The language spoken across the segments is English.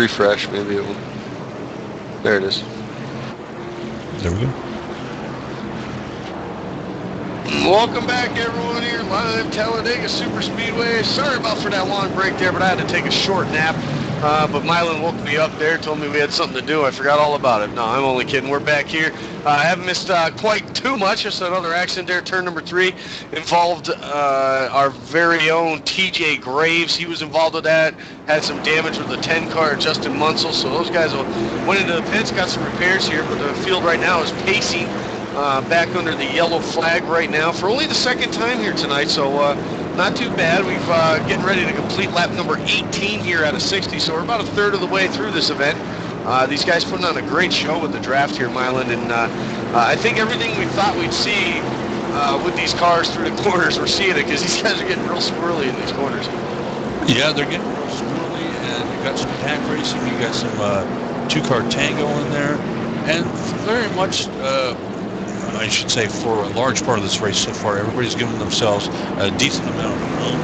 refresh, maybe it will. There it is. There we go. Welcome back, everyone, here live Talledega Super Speedway. Sorry about for that long break there, but I had to take a short nap. But Mylan woke me up there, told me we had something to do. I forgot all about it. No, I'm only kidding. We're back here. I haven't missed quite too much. Just another accident there. Turn number 3 involved our very own TJ Graves. He was involved with that. Had some damage with the 10 car, Justin Munsell. So those guys went into the pits, got some repairs here. But the field right now is pacing. Back under the yellow flag right now for only the second time here tonight, so not too bad. We've getting ready to complete lap number 18 here out of 60, so we're about a third of the way through this event. These guys putting on a great show with the draft here, Mylan, and I think everything we thought we'd see with these cars through the corners, we're seeing it, because these guys are getting real squirrely in these corners. Yeah, they're getting real squirrely, and you got some pack racing, you got some two-car tango in there, and very much... I should say for a large part of this race so far, everybody's given themselves a decent amount of room.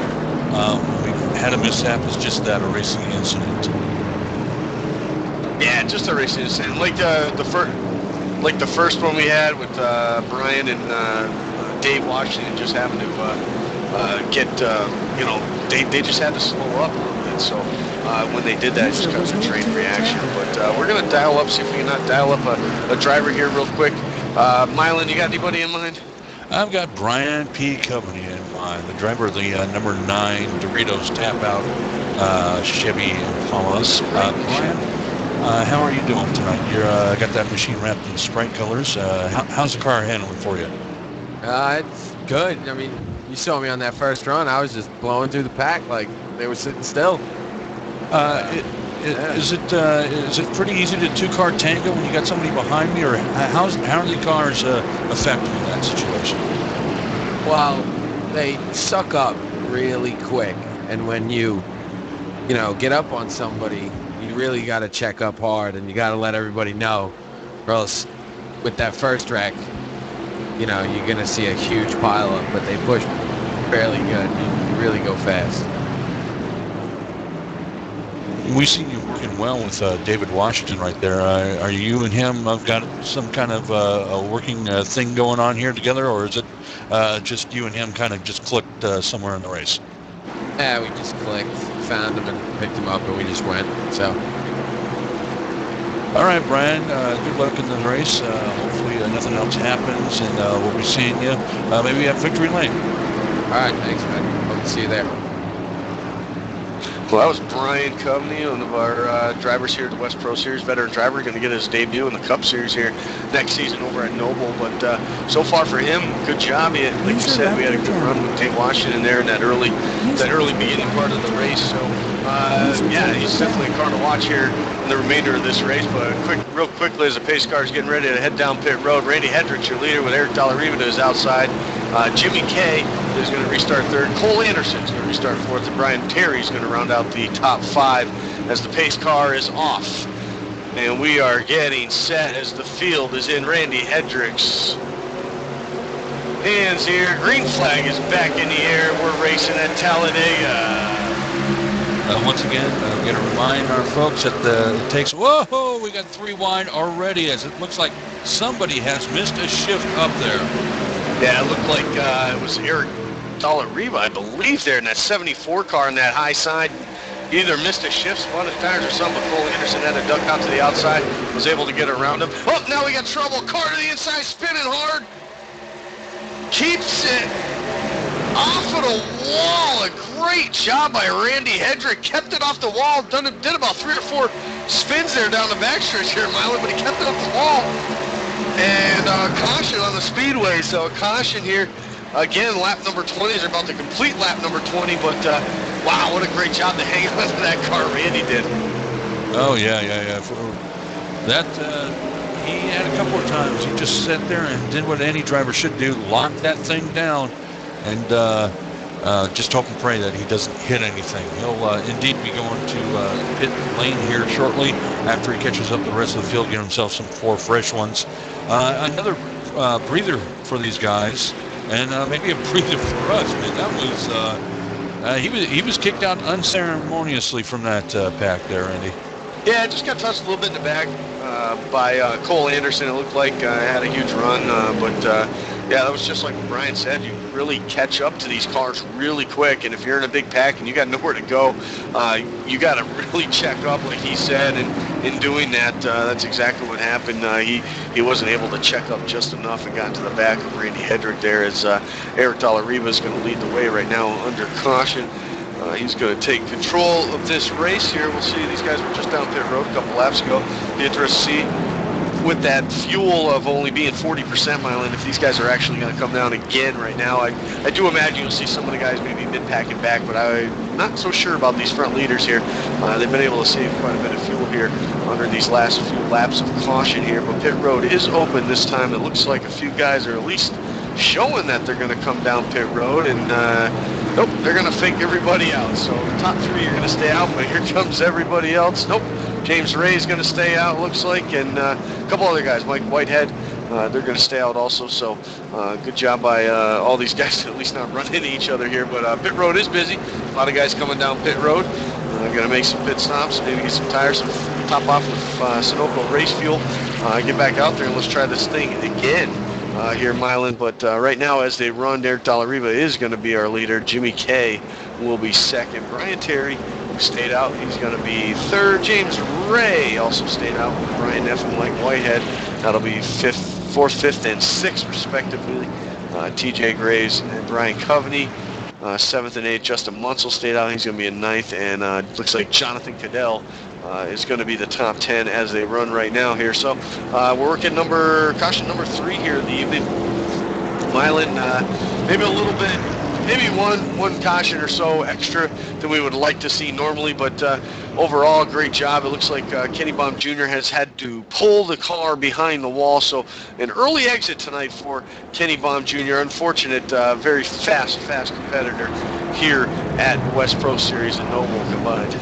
We've had a mishap, it's just that, a racing incident. Yeah, just a racing incident. Like the first one we had with Brian and Dave Washington just happened to get, they just had to slow up a little bit. So when they did that, it just got a train reaction. But we're going to dial up, see if we can not dial up a driver here real quick. Mylan, you got anybody in mind? I've got Brian P. Coveney in mind, the driver of the number 9 Doritos Tap Out Chevy Impalas. Brian, how are you doing tonight? You got that machine wrapped in Sprite colors. How's the car handling for you? It's good. I mean, you saw me on that first run. I was just blowing through the pack like they were sitting still. Is it pretty easy to two-car tango when you got somebody behind me, or how are the cars affected in that situation? Well, they suck up really quick, and when you get up on somebody, you really got to check up hard, and you got to let everybody know, or else with that first wreck, you're gonna see a huge pileup. But they push fairly good. You really go fast. We've seen you working well with David Washington right there. Are you and him got some kind of a working thing going on here together, or is it just you and him kind of just clicked somewhere in the race? Yeah, we just clicked, found him and picked him up, and we just went. So. All right, Brian, good luck in the race. Hopefully nothing else happens, and we'll be seeing you maybe at Victory Lane. All right, thanks, man. Hope to see you there. Well, that was Brian Coveney, one of our drivers here at the West Pro Series, veteran driver, going to get his debut in the Cup Series here next season over at Noble. But so far for him, good job. Like you said, we had a good run with Dave Washington there in that early beginning part of the race. So yeah, he's definitely a car to watch here in the remainder of this race. But real quickly, as the pace car is getting ready to head down pit road, Randy Hendricks, your leader, with Eric Talledega to his outside. Jimmy Kay is going to restart third. Cole Anderson is going to restart fourth. And Brian Terry is going to round out the top 5 as the pace car is off. And we are getting set as the field is in Randy Hendricks' hands here. Green flag is back in the air. We're racing at Talledega. Once again, I'm going to remind our folks that it takes... Whoa! We got 3 wide already, as it looks like somebody has missed a shift up there. Yeah, it looked like it was Eric Talledega, I believe, there in that 74 car on that high side. He either missed a shift, spun his tires or something, but Cole Anderson had to duck out to the outside, was able to get around him. Oh, now we got trouble. Car to the inside, spinning hard. Keeps it off of the wall. A great job by Randy Hendrick. Kept it off the wall. Did about 3 or 4 spins there down the backstretch here, Mylan, but he kept it off the wall. And caution on the speedway. So a caution here. Again, lap number 20 is about to complete lap number 20, but wow, what a great job to hang on to that car Randy did. Oh, yeah. That, he had a couple of times. He just sat there and did what any driver should do, lock that thing down, and just hope and pray that he doesn't hit anything. He'll indeed be going to pit lane here shortly after he catches up the rest of the field, get himself some 4 fresh ones. Another breather for these guys, and maybe a breather for us. Man, that was he was kicked out unceremoniously from that pack there, Andy. Yeah, it just got touched a little bit in the back by Cole Anderson. It looked like had a huge run, but yeah, that was just like what Brian said. You really catch up to these cars really quick, and if you're in a big pack and you got nowhere to go, you got to really check up, like he said. And in doing that, that's exactly what happened. He wasn't able to check up just enough and got into the back of Randy Hedrick there, as Eric Talledega is going to lead the way right now under caution. He's going to take control of this race here. We'll see. These guys were just down pit road a couple laps ago. Be interesting to see with that fuel of only being 40%, Mylan, if these guys are actually going to come down again right now. I do imagine you'll see some of the guys maybe mid-packing back, but I'm not so sure about these front leaders here. They've been able to save quite a bit of fuel here under these last few laps of caution here, but pit road is open this time. It looks like a few guys are at least showing that they're going to come down pit road, and nope, they're going to fake everybody out. So the top three are going to stay out, but here comes everybody else. Nope, James Ray is going to stay out, looks like, and a couple other guys, Mike Whitehead, they're going to stay out also. So good job by all these guys to at least not run into each other here. But pit road is busy. A lot of guys coming down pit road. Going to make some pit stops, maybe get some tires, some top off with Sunoco race fuel. Get back out there and let's try this thing again. Here, Mylan, but right now as they run, Eric Talledega is going to be our leader. Jimmy K will be second. Brian Terry, who stayed out, he's going to be third. James Ray also stayed out with Brian Neff and Mike Whitehead. That'll be fourth, fifth, and sixth, respectively. TJ Graves and Brian Coveney. Seventh and eighth, Justin Munsell stayed out. He's going to be in ninth, and looks like Jonathan Cadell is going to be the top 10 as they run right now here. So we're working caution number 3 here in the evening. Mylan, maybe a little bit, maybe one caution or so extra than we would like to see normally, but overall, great job. It looks like Kenny Baum Jr. has had to pull the car behind the wall, so an early exit tonight for Kenny Baum Jr. Unfortunate, very fast competitor here at West Pro Series and Noble combined.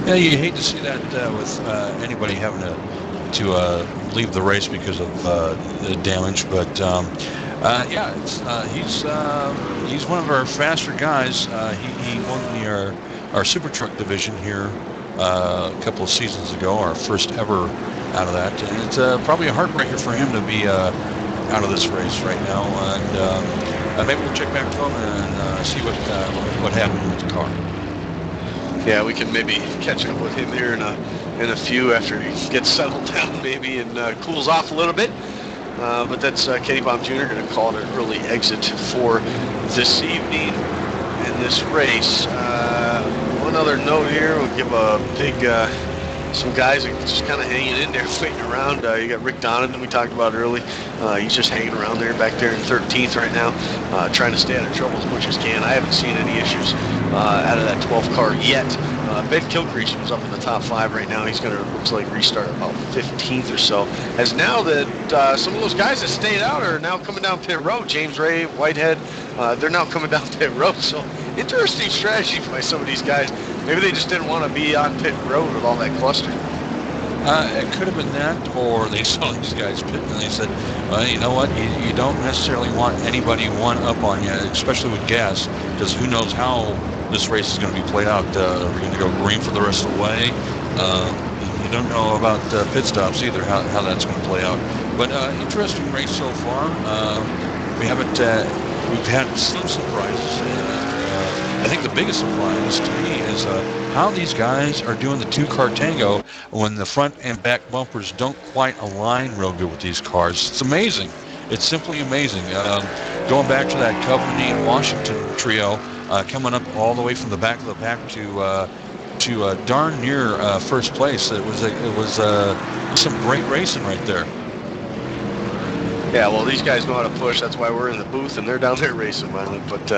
Yeah, you hate to see that with anybody having to leave the race because of the damage, but yeah, he's one of our faster guys. He won our Super Truck division here a couple of seasons ago, our first ever out of that, and it's probably a heartbreaker for him to be out of this race right now. And maybe we'll check back to him and see what happened with the car. Yeah, we can maybe catch up with him here in a few after he gets settled down maybe and cools off a little bit. But that's Kenny Baum Jr. going to call it an early exit for this evening in this race. One other note here, we'll give a big, some guys are just kind of hanging in there, waiting around. You got Rick Donovan, we talked about early. He's just hanging around there, back there in 13th right now, trying to stay out of trouble as much as can. I haven't seen any issues out of that 12th car yet. Ben Kilcrease was up in the top 5 right now. He's going to, looks like, restart about 15th or so. As now that some of those guys that stayed out are now coming down pit road. James Ray, Whitehead, they're now coming down pit road. So interesting strategy by some of these guys. Maybe they just didn't want to be on pit road with all that cluster. It could have been that, or they saw these guys pitting and they said, well, you know what, you don't necessarily want anybody one up on you, especially with gas, because who knows how this race is going to be played out. Are we going to go green for the rest of the way? You don't know about pit stops either, how that's going to play out. But interesting race so far. We've had some surprises. I think the biggest surprise to me is how these guys are doing the 2-car tango when the front and back bumpers don't quite align real good with these cars. It's amazing. It's simply amazing. Going back to that Coveney and Washington trio, coming up all the way from the back of the pack to darn near first place. It was some great racing right there. Yeah, well, these guys know how to push. That's why we're in the booth, and they're down there racing, Mylan. But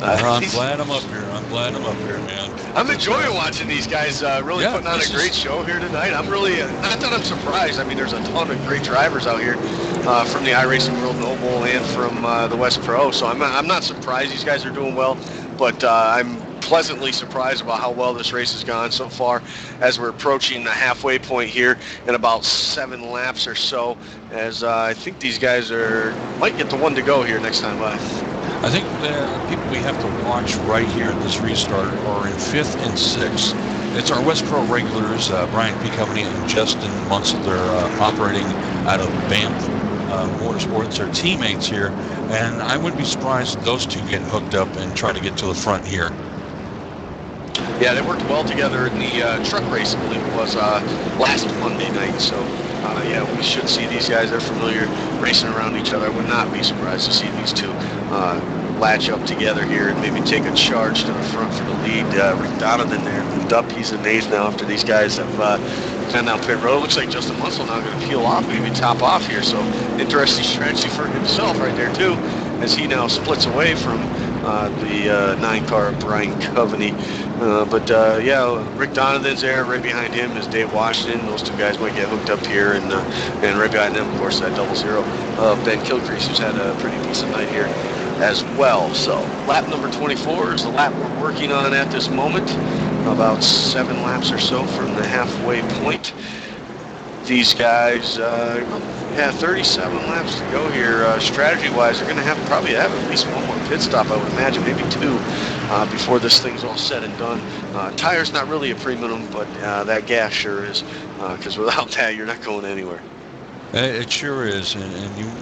I'm glad I'm up here. I'm glad I'm up here, man. I'm enjoying watching these guys really putting on a great show here tonight. I'm really, not that I'm surprised. I mean, there's a ton of great drivers out here from the iRacing World Noble and from the West Pro. So I'm not surprised these guys are doing well, but I'm pleasantly surprised about how well this race has gone so far as we're approaching the halfway point here in about 7 laps or so, as I think these guys might get the one to go here next time by. I think the people we have to watch right here at this restart are in 5th and 6th. It's our West Pro regulars, Brian P. Company and Justin Munsell. They're operating out of Banff Motorsports. They're teammates here, and I wouldn't be surprised if those two get hooked up and try to get to the front here. Yeah, they worked well together in the truck race, I believe it was, last Monday night. So, yeah, we should see these guys. They're familiar racing around each other. I would not be surprised to see these two latch up together here and maybe take a charge to the front for the lead. Rick Donovan there moved up. He's in eighth now after these guys have gone down pit road. Looks like Justin Munsell now going to peel off, maybe top off here. So, interesting strategy for himself right there, too, as he now splits away from the 9-car Brian Coveney. Yeah, Rick Donovan's there. Right behind him is Dave Washington. Those two guys might get hooked up here, and right behind them, of course, that 00 Ben Kilcrease, who's had a pretty decent night here as well. So lap number 24 is the lap we're working on at this moment. About 7 laps or so from the halfway point. These guys, 37 laps to go here. Strategy-wise, they're going to probably have at least one more pit stop, I would imagine, maybe 2 before this thing's all said and done. Tire's not really a premium, but that gas sure is, because without that, you're not going anywhere. It sure is, and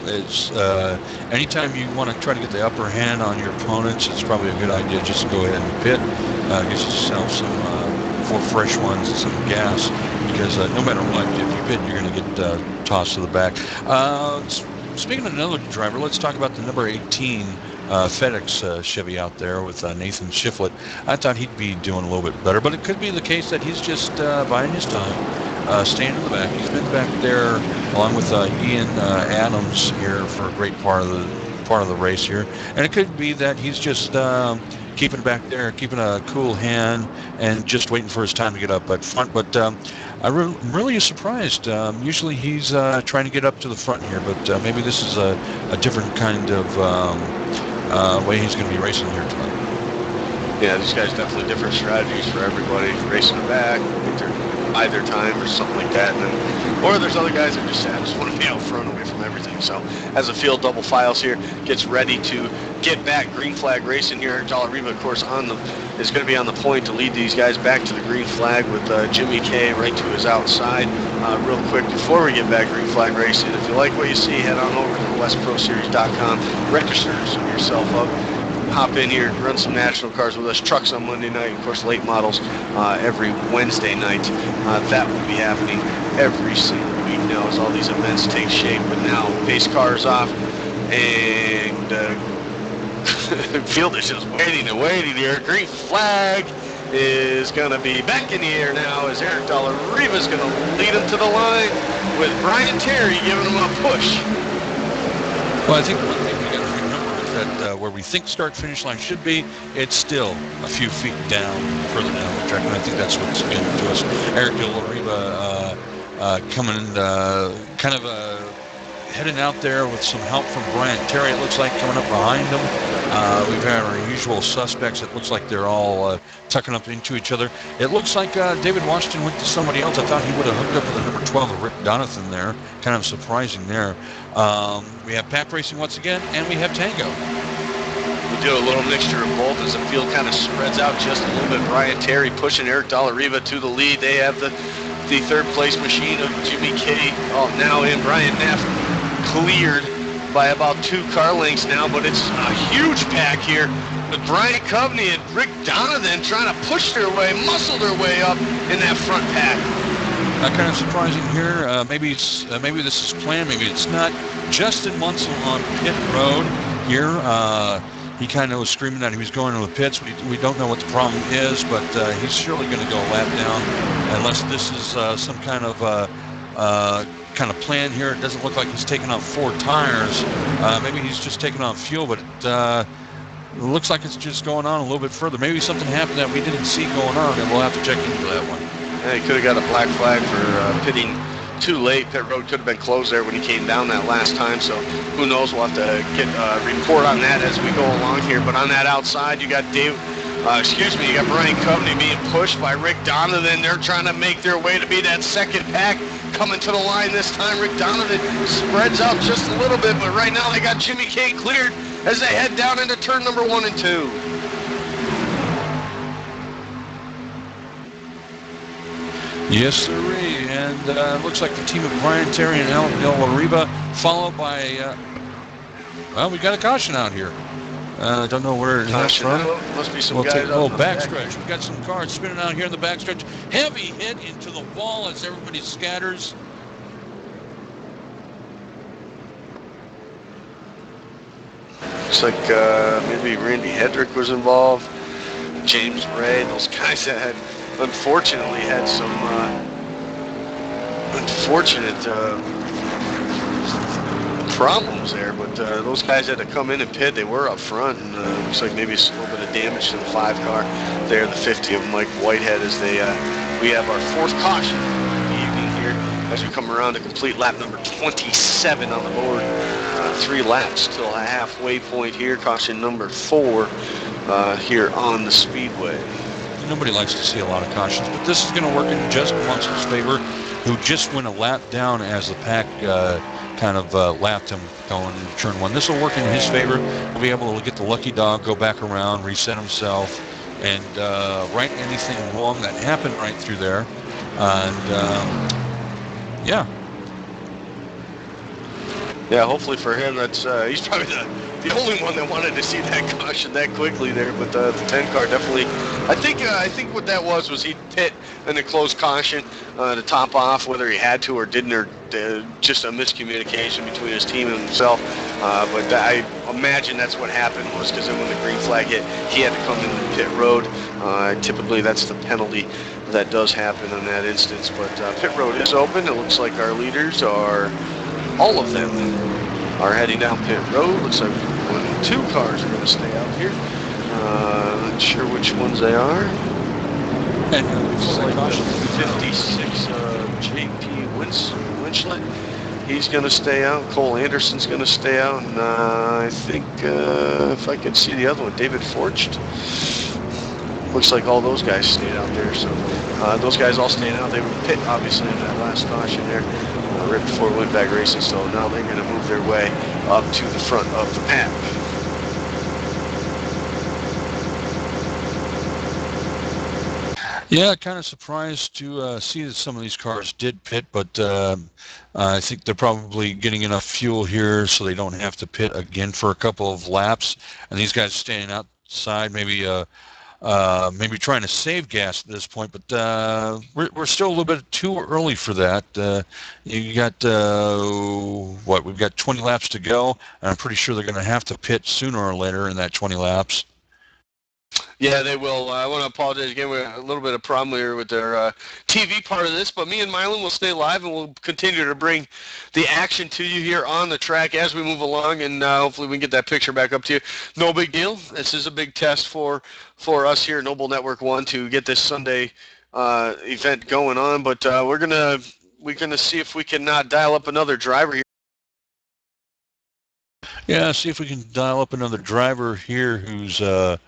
it's anytime you want to try to get the upper hand on your opponents, it's probably a good idea just to go ahead and pit, get yourself some 4 fresh ones and some gas, because no matter what, if you pit, you're going to get tossed to the back. Speaking of another driver, let's talk about the number 18 FedEx Chevy out there with Nathan Shiflett. I thought he'd be doing a little bit better, but it could be the case that he's just biding his time, staying in the back. He's been back there along with Ian Adams here for a great part of the race here, and it could be that he's just keeping back there, keeping a cool hand, and just waiting for his time to get up at front. But I'm really surprised. Usually he's trying to get up to the front here, but maybe this is a different kind of way he's going to be racing here tonight. Yeah, these guys definitely different strategies for everybody. Racing the back, bide their time or something like that. Or there's other guys that just say, I just want to be out front away from everything. So as the field double files here, gets ready to get back. Green flag racing here. Talledega, of course, is going to be on the point to lead these guys back to the green flag with Jimmy K right to his outside. Real quick, before we get back green flag racing, if you like what you see, head on over to westproseries.com. Register yourself up. Hop in here, run some national cars with us, trucks on Monday night, of course late models every Wednesday night. That will be happening every single week now as all these events take shape. But now pace cars off, and field is just waiting and waiting here. Green flag is going to be back in the air now as Eric Talledega is going to lead him to the line with Brian Terry giving him a push. Well, I think one thing we got to remember is that where we think start-finish line should be, it's still a few feet down, further down the track, and I think that's what's getting to us. Eric Talledega coming kind of heading out there with some help from Brian Terry, it looks like, coming up behind him. We've had our usual suspects. It looks like they're all tucking up into each other. It looks like David Washington went to somebody else. I thought he would have hooked up with the number 12, Rick Donovan there. Kind of surprising there. We have Pap Racing once again, and we have Tango. We do a little mixture of both as the field kind of spreads out just a little bit. Brian Terry pushing Eric Talledega to the lead. They have the third place machine of Jimmy K now in. Brian Neff cleared by about 2 car lengths now, but it's a huge pack here with Brian Coveney and Rick Donovan trying to push their way, muscle their way up in that front pack. Kind of surprising here. Maybe this is planned. Maybe it's not. Justin Munsell on pit road here. He kind of was screaming that he was going to the pits. We don't know what the problem is, but he's surely going to go a lap down, unless this is some kind of plan here. It doesn't look like he's taking off 4 tires. Maybe he's just taking off fuel, but it looks like it's just going on a little bit further. Maybe something happened that we didn't see going on, and we'll have to check into that one. Yeah, he could have got a black flag for pitting too late. Pit road could have been closed there when he came down that last time, so who knows. We'll have to get a report on that as we go along here. But on that outside, you got you got Brian Coveney being pushed by Rick Donovan. They're trying to make their way to be that second pack coming to the line this time. Rick Donovan spreads out just a little bit, but right now they got Jimmy K cleared as they head down into turn number 1 and 2. Yes, sirree. And looks like the team of Brian Terry and Alan Del Riva, followed by, well, we got a caution out here. I don't know where it is from. Must be some We'll guys take a little out in the backstretch. We've got some cars spinning out here in the backstretch. Heavy hit into the wall as everybody scatters. Looks like maybe Randy Hedrick was involved. James Ray, those guys that had unfortunately had some unfortunate problems there, but those guys had to come in and pit. They were up front, and looks like maybe a little bit of damage to the 5 car there, the 50 of Mike Whitehead, as they we have our 4th caution of the evening here as we come around to complete lap number 27 on the board. 3 laps till a halfway point here. Caution number 4 here on the speedway. Nobody likes to see a lot of cautions, but this is going to work in Just Munster's favor, who just went a lap down as the pack kind of lapped him going into turn 1. This will work in his favor. He'll be able to get the lucky dog, go back around, reset himself, and right anything wrong that happened right through there. And yeah. Yeah, hopefully for him, that's he's probably the only one that wanted to see that caution that quickly there. But the 10 car definitely, I think what that was he'd pit and then close caution to top off, whether he had to or didn't, or just a miscommunication between his team and himself. But I imagine that's what happened, was because then when the green flag hit, he had to come in the pit road. Typically, that's the penalty that does happen in that instance. But pit road is open. It looks like our leaders are. All of them are heading down pit road. Looks like 1 and 2 cars are going to stay out here. Not sure which ones they are. And looks like the 56 JP Winchlet. He's going to stay out. Cole Anderson's going to stay out. And I think, if I can see the other one, David Forged. Looks like all those guys stayed out there. So those guys all stayed out. They were pit, obviously, in that last caution there. Right before we went back racing, so now they're going to move their way up to the front of the pack. Yeah, kind of surprised to see that some of these cars did pit, but I think they're probably getting enough fuel here so they don't have to pit again for a couple of laps. And these guys staying outside, maybe trying to save gas at this point, but we're still a little bit too early for that. You got we've got 20 laps to go, and I'm pretty sure they're going to have to pit sooner or later in that 20 laps. Yeah, they will. I want to apologize again. We had a little bit of problem here with their TV part of this, but me and Mylan will stay live, and we'll continue to bring the action to you here on the track as we move along, and hopefully we can get that picture back up to you. No big deal. This is a big test for us here at Noble Network 1 to get this Sunday event going on, but we're gonna see if we can dial up another driver here. Yeah, see if we can dial up another driver here who's a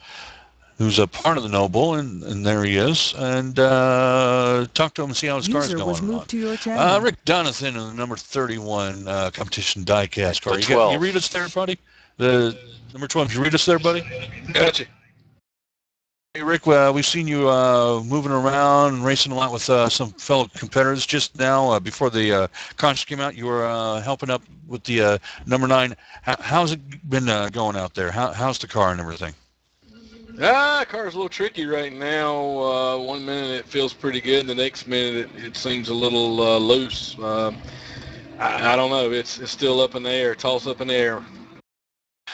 part of the Noble, and there he is, and talk to him and see how his car's going. Was moved to your channel. Rick Donathan in the number 31 competition diecast car. You read us there, buddy? The number 12. You read us there, buddy? Gotcha. Hey, Rick, we've seen you moving around and racing a lot with some fellow competitors. Just now, before the contest came out, you were helping up with the number 9. How's it been going out there? How's the car and everything? Car's a little tricky right now. 1 minute it feels pretty good, and the next minute it seems a little loose. I don't know. It's still up in the air, toss up in the air.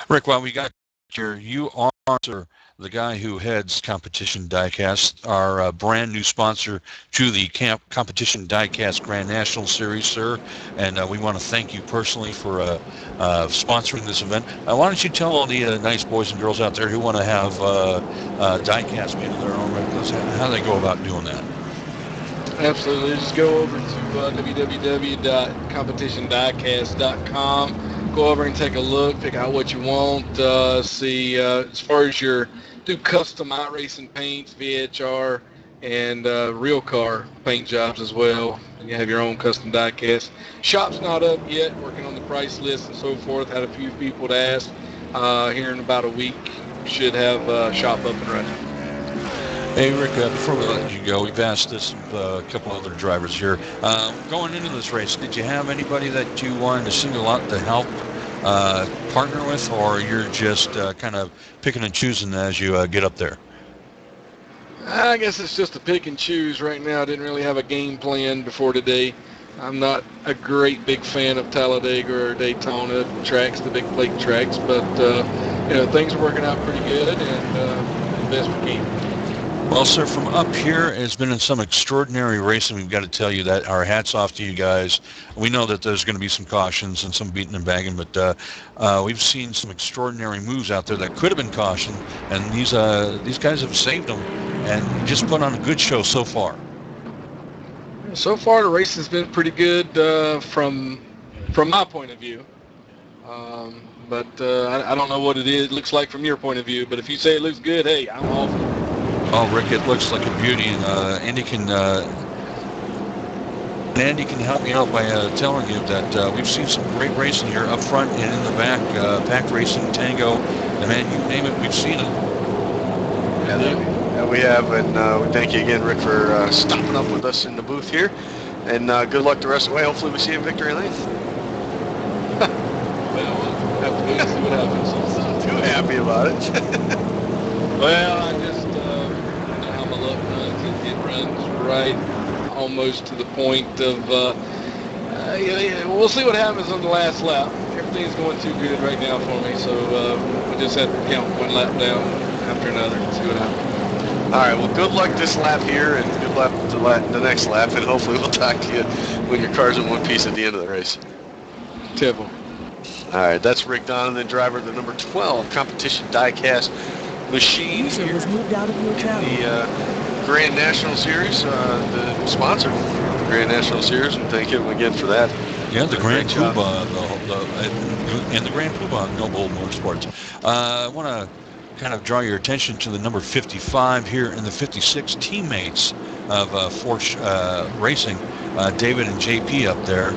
Rick, while we got here, you are the guy who heads Competition Diecast, our brand new sponsor to the Competition Diecast Grand National Series, sir. And we want to thank you personally for sponsoring this event. Why don't you tell all the nice boys and girls out there who want to have diecast made of their own replicas, how they go about doing that? Absolutely. Just go over to www.competitiondiecast.com. Go over and take a look, pick out what you want, see as far as do custom iRacing paints, VHR, and real car paint jobs as well. You have your own custom diecast. Shop's not up yet, working on the price list and so forth. Had a few people to ask. Here in about a week, should have shop up and running. Hey, Rick, before we let you go, we've asked this of a couple other drivers here. Going into this race, did you have anybody that you wanted to single out to help partner with, or you're just kind of picking and choosing as you get up there? I guess it's just a pick and choose right now. I didn't really have a game plan before today. I'm not a great big fan of Talledega or Daytona tracks, the big plate tracks, but things are working out pretty good, and best we can. Well, sir, from up here, it's been in some extraordinary racing. We've got to tell you that. Our hats off to you guys. We know that there's going to be some cautions and some beating and bagging, but we've seen some extraordinary moves out there that could have been cautioned, and these guys have saved them and just put on a good show so far. So far, the race has been pretty good from my point of view. But I don't know what it looks like from your point of view. But if you say it looks good, hey, I'm all for it. Oh, Rick, it looks like a beauty, and Andy can help me out by telling you that we've seen some great racing here up front and in the back, pack racing, tango, and man, you name it, we've seen it. Yeah, we have, and we thank you again, Rick, for stopping up with us in the booth here, and good luck the rest of the way. Hopefully we see you in victory lane. Well, we'll have to wait and see what happens. Not too happy about it. Well, I just how my luck runs. It runs right almost to the point of we'll see what happens on the last lap. Everything's going too good right now for me, so we just have to count one lap down after another and see what happens. All right, well, good luck this lap here, and good luck the next lap, and hopefully we'll talk to you when your car's in one piece at the end of the race. Typical. All right, that's Rick Donovan, driver of the number 12 competition diecast machine User was moved out of your channel. the Grand National Series, the sponsor of the Grand National Series, and thank you again for that. Yeah, the Grand Great job. Poobah, and the Grand Poobah Noble Motorsports. I want to kind of draw your attention to the number 55 here in the 56 teammates of Force Racing, David and JP up there.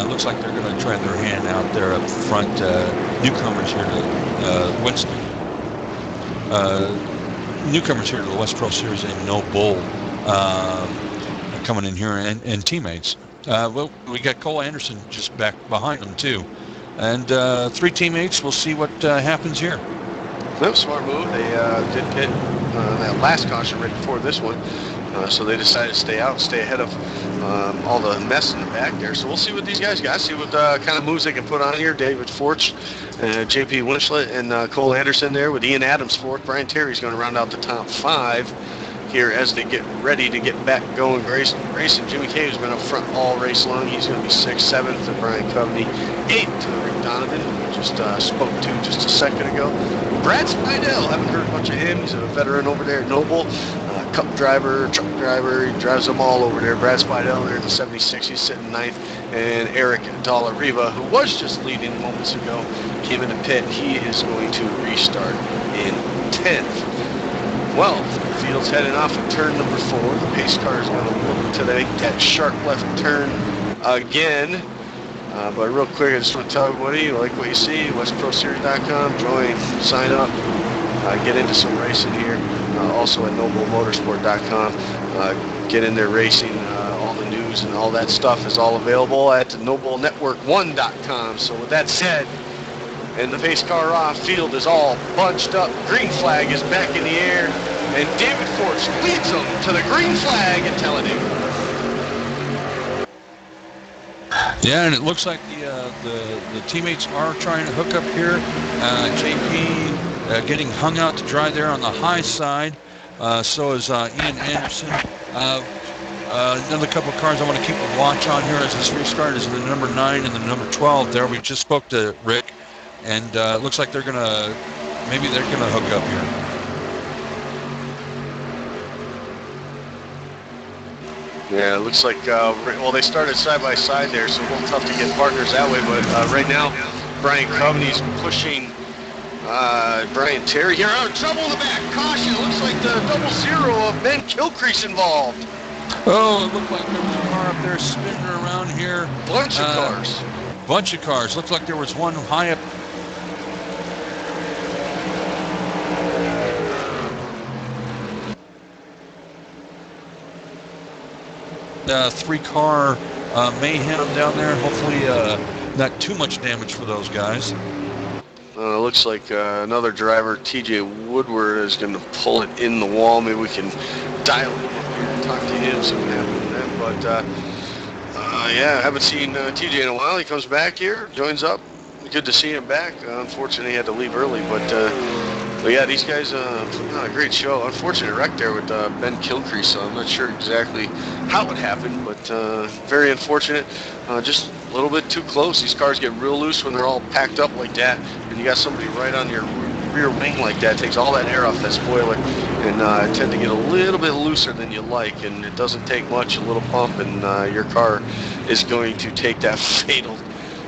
Looks like they're going to try their hand out there up front. Newcomers here to the West Pro Series and No Bull coming in here, and teammates. Well, we got Cole Anderson just back behind them too, and 3 teammates. We'll see what happens here. No, smart move. They did pit that last caution right before this one, so they decided to stay out and stay ahead of all the mess in the back there. So we'll see what these guys got, see what kind of moves they can put on here. David Forch, JP Winchlet, and Cole Anderson there with Ian Adams fourth. Brian Terry's going to round out the top 5 here as they get ready to get back going racing. Jimmy Kay has been up front all race long. He's going to be 6th, 7th to Brian Coveney, 8th to Rick Donovan, who we just spoke to just a second ago. Brad Spidell, haven't heard much of him. He's a veteran over there at Noble, cup driver, truck driver. He drives them all over there. Brad Spidell there in the 76, he's sitting 9th. And Eric Dalla-Riva, who was just leading moments ago, came in the pit. He is going to restart in 10th. Well, the field's heading off at turn number 4. The pace car is going to look to that sharp left turn again. But real quick, I just want to tell everybody, you like what you see, westproseries.com, join, sign up, get into some racing here. Also at noblemotorsport.com, get in there racing. All the news and all that stuff is all available at noblenetwork1.com. So with that said, and the pace car off, field is all bunched up. Green flag is back in the air, and David Forch leads them to the green flag at Talledega. Yeah, and it looks like the teammates are trying to hook up here. JP getting hung out to dry there on the high side. So is Ian Anderson. Another couple of cars I want to keep a watch on here as this restart is the number 9 and the number 12 there. We just spoke to Rick, and it looks like they're going to hook up here. Yeah, it looks like, well, they started side by side there, so a little tough to get partners that way, but right now, Brian Coveney's pushing Brian Terry here. Oh, trouble in the back, caution, it looks like the 00 of Ben Kilcrease involved. Oh, it looked like there was a car up there spinning around here. Bunch of cars. Looked like there was one high up. three-car mayhem down there. Hopefully not too much damage for those guys. Looks like another driver, TJ Woodward, is going to pull it in the wall. Maybe we can dial him up here and talk to him, see what happened with that. But yeah, haven't seen TJ in a while. He comes back here, joins up. Good to see him back. Unfortunately, he had to leave early, but yeah, these guys putting on a great show. Unfortunate wreck there with Ben Kilcrease, so I'm not sure exactly how it happened, but very unfortunate. Just a little bit too close. These cars get real loose when they're all packed up like that, and you got somebody right on your rear wing like that. It takes all that air off that spoiler, and tend to get a little bit looser than you like, and it doesn't take much, a little pump, and your car is going to take that fatal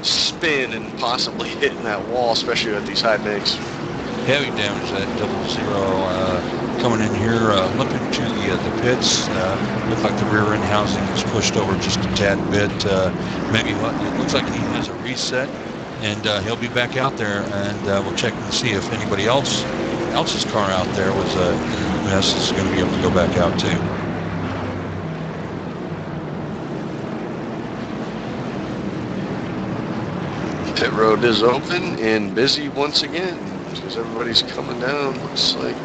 spin and possibly hitting that wall, especially at these high banks. Heavy damage, that 00 coming in here, looking to the pits. Looks like the rear end housing is pushed over just a tad bit. Maybe it looks like he has a reset, and he'll be back out there, and we'll check and see if anybody else's car out there was in a mess is going to be able to go back out too. Pit road is open and busy once again because everybody's coming down. Looks like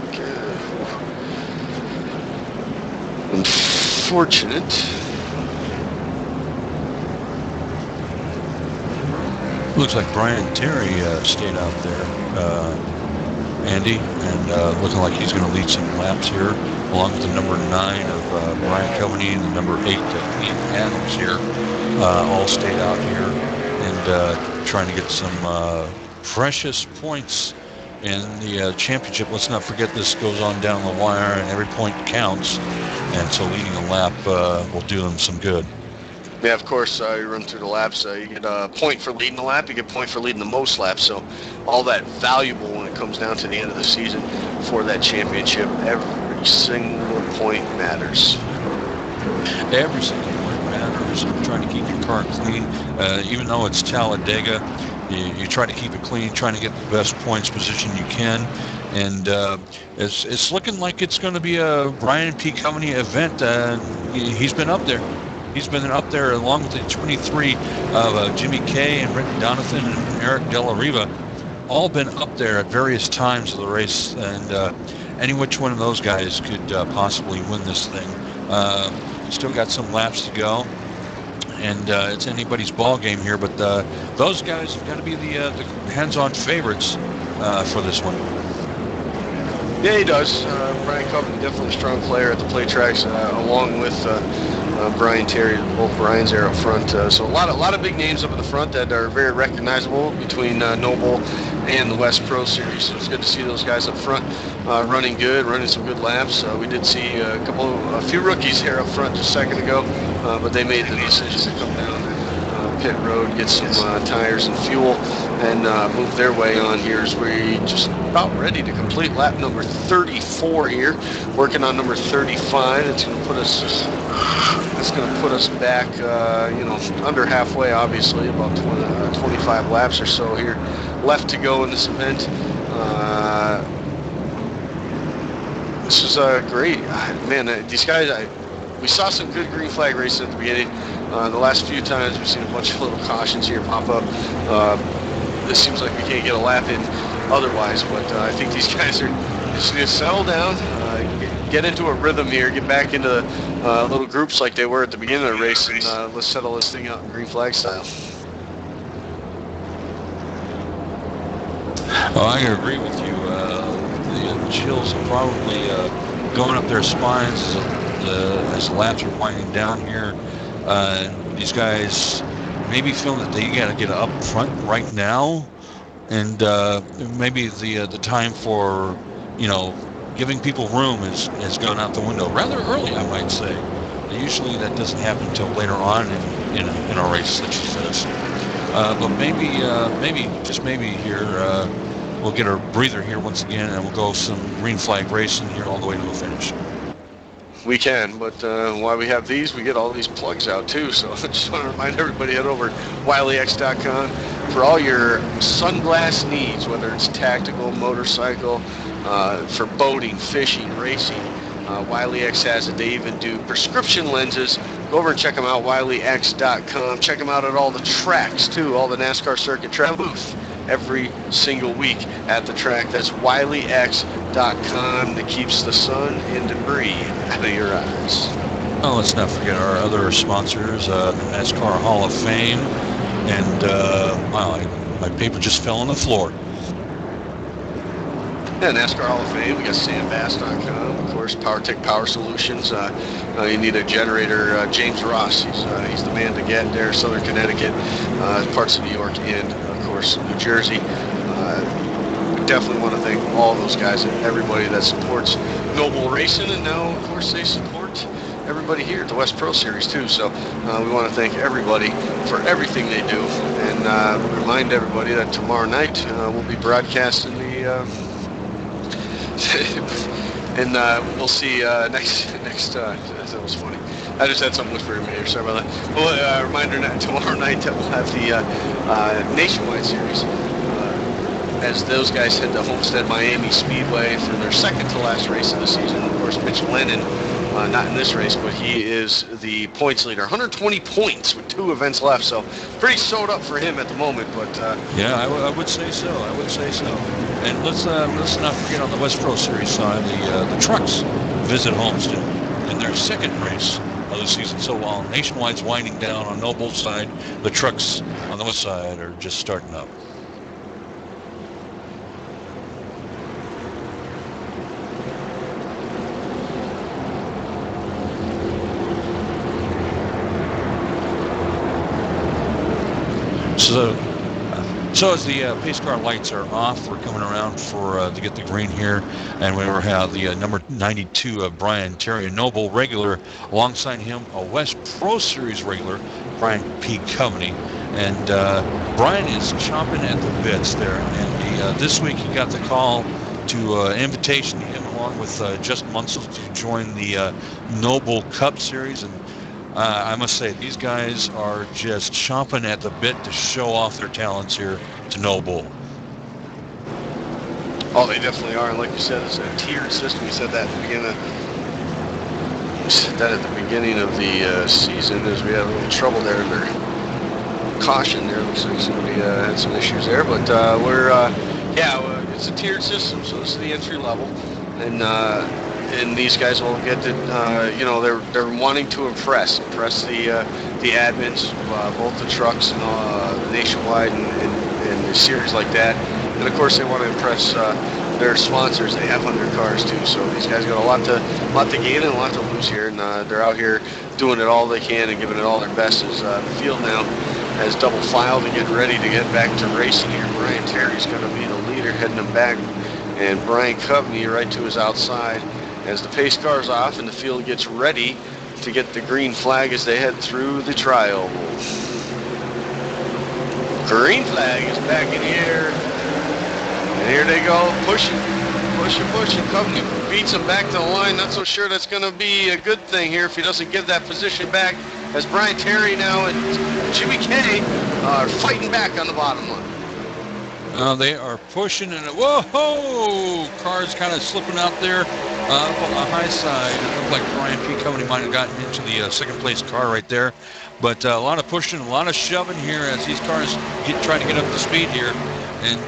unfortunate. Looks like Brian Terry stayed out there, Andy, and looking like he's going to lead some laps here, along with the number 9 of Brian Coveney and the number 8 of Ian Adams here, all stayed out here and trying to get some precious points in the championship. Let's not forget this goes on down the wire, and every point counts, and so leading a lap will do them some good. Yeah, of course, you run through the laps, you get a point for leading the lap, you get a point for leading the most laps, so all that valuable when it comes down to the end of the season for that championship. Every single point matters. Every single point matters. Trying to keep your car clean, even though it's Talledega, you try to keep it clean, trying to get the best points position you can, and it's looking like it's going to be a Brian P. Coveney event. He's been up there. He's been up there along with the 23 of Jimmy Kay and Brenton Donathan and Eric Della Riva, all been up there at various times of the race, and any which one of those guys could possibly win this thing. Still got some laps to go, and it's anybody's ball game here, but those guys have got to be the hands-on favorites for this one. Yeah, he does. Brian Coveney, definitely a strong player at the play tracks, along with Brian Terry. Both Brian's there up front. So a lot of big names up at the front that are very recognizable between Noble and the West Pro Series. So it's good to see those guys up front running good, running some good laps. We did see a few rookies here up front just a second ago, but they made the decision to come down pit road, get some tires and fuel, and move their way on here as we just about ready to complete lap number 34 here, working on number 35. It's going to put us back, under halfway, obviously, about 25 laps or so here left to go in this event. This is great, man. These guys, we saw some good green flag racing at the beginning. The last few times we've seen a bunch of little cautions here pop up. It seems like we can't get a lap in otherwise, but I think these guys are just going to settle down, get into a rhythm here, get back into little groups like they were at the beginning of the race, and let's settle this thing out in green flag style. Well, I agree with you. The chills are probably going up their spines as the laps are winding down here. These guys maybe feeling that they got to get up front right now, and maybe the time for giving people room has gone out the window rather early, I might say. Usually that doesn't happen until later on in a race such as this. But maybe just maybe here we'll get a breather here once again, and we'll go some green flag racing here all the way to the finish. We can, but while we have these, we get all these plugs out too. So I just want to remind everybody, head over to WileyX.com for all your sunglass needs, whether it's tactical, motorcycle, for boating, fishing, racing. Wiley X has it. They even do prescription lenses. Go over and check them out, wileyx.com. Check them out at all the tracks, too, all the NASCAR circuit track booth every single week at the track. That's wileyx.com that keeps the sun and debris out of your eyes. Oh, let's not forget our other sponsors, the NASCAR Hall of Fame, and wow, my paper just fell on the floor. Yeah, NASCAR Hall of Fame. We got sandbass.com, of course, PowerTech Power Solutions. You need a generator. James Ross, he's the man to get there. Southern Connecticut, parts of New York, and of course New Jersey. Definitely want to thank all those guys and everybody that supports Noble Racing, and now of course they support everybody here at the West Pro Series too. So we want to thank everybody for everything they do, and remind everybody that tomorrow night we'll be broadcasting the and we'll see next that was funny. I just had something whispered in my ear, sorry about that. Well, reminder tomorrow night that we'll have the Nationwide Series as those guys head to Homestead Miami Speedway for their second to last race of the season. Of course, Mitch Lennon, not in this race, but he is the points leader. 120 points with 2 events left, so pretty sewed up for him at the moment. But yeah, I would say so. I would say so. And let's not forget on the West Pro Series side, the trucks visit Homestead in their second race of the season. So while Nationwide's winding down on Noble's side, the trucks on the west side are just starting up. So as the pace car lights are off, we're coming around for to get the green here, and we have the number 92 Brian Terry, a Noble regular, alongside him a West Pro Series regular, Brian P. Coveney, and Brian is chomping at the bits there. And this week he got the call to invitation to him along with Justin Munsell to join the Noble Cup Series, and I must say, these guys are just chomping at the bit to show off their talents here to Noble. Oh, they definitely are. And like you said, it's a tiered system. You said that at the beginning of the season, as we had a little trouble there. Their caution there. Looks like somebody had some issues there. But it's a tiered system. So this is the entry level. And these guys will get to, they're wanting to impress the admins, both the trucks and the Nationwide and the series like that. And of course, they want to impress their sponsors. They have undercars too, so these guys got a lot to gain and a lot to lose here, and they're out here doing it all they can and giving it all their best. As the field now has double filed and getting ready to get back to racing here. Brian Terry's going to be the leader, heading them back, and Brian Coveney right to his outside. As the pace car's off and the field gets ready to get the green flag as they head through the tri-oval. Green flag is back in the air. And here they go, pushing. Coveney beats him back to the line. Not so sure that's going to be a good thing here if he doesn't give that position back. As Brian Terry now and Jimmy K are fighting back on the bottom line. They are pushing, and whoa! Cars kind of slipping out there up on the high side. It looked like Brian P. Coveney might have gotten into the second place car right there. But a lot of pushing, a lot of shoving here as these cars try to get up to speed here and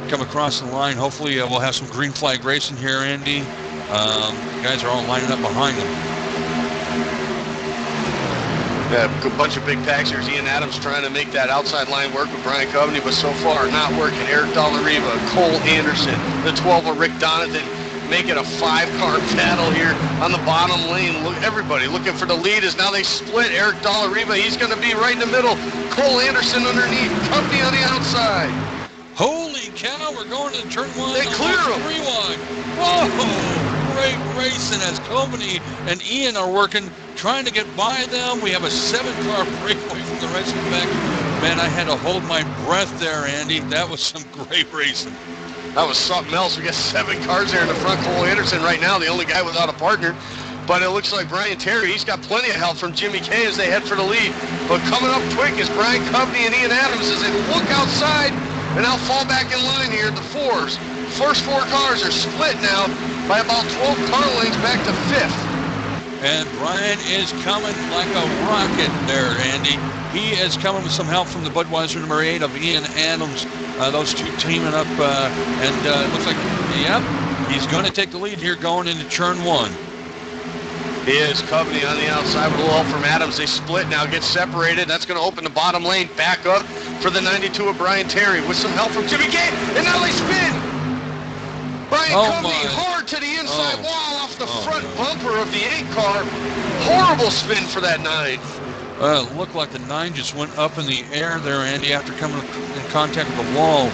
come across the line. Hopefully we'll have some green flag racing here, Andy. Guys are all lining up behind them. Yeah, a bunch of big packs. Here's Ian Adams trying to make that outside line work with Brian Coveney, but so far not working. Eric Dallariva, Cole Anderson, the 12 of Rick Donovan, making a 5-car battle here on the bottom lane. Look, everybody looking for the lead as now they split. Eric Dallariva, he's going to be right in the middle. Cole Anderson underneath, Coveney on the outside. Holy cow, we're going to turn 1. They clear him. 3 wide. Whoa! Great racing as Coveney and Ian are working, trying to get by them. We have a 7-car breakaway from the rest of the back. Man, I had to hold my breath there, Andy. That was some great racing. That was something else. We got 7 cars there in the front. Cole Anderson right now, the only guy without a partner. But it looks like Brian Terry, he's got plenty of help from Jimmy K as they head for the lead. But coming up quick is Brian Coveney and Ian Adams as they look outside and now fall back in line here at the 4s. First 4 cars are split now by about 12 car lengths back back to 5th. And Brian is coming like a rocket there, Andy. He is coming with some help from the Budweiser number 8 of Ian Adams. Those two teaming up, and it looks like, yep, he's going to take the lead here going into turn 1. He is Coveney on the outside with a little help from Adams. They split now, get separated. That's going to open the bottom lane back up for the 92 of Brian Terry with some help from Jimmy Gate. And now they spin. Brian Coveney hard to the inside wall off the front bumper of the 8 car. Horrible spin for that 9. It looked like the 9 just went up in the air there, Andy, after coming in contact with the wall.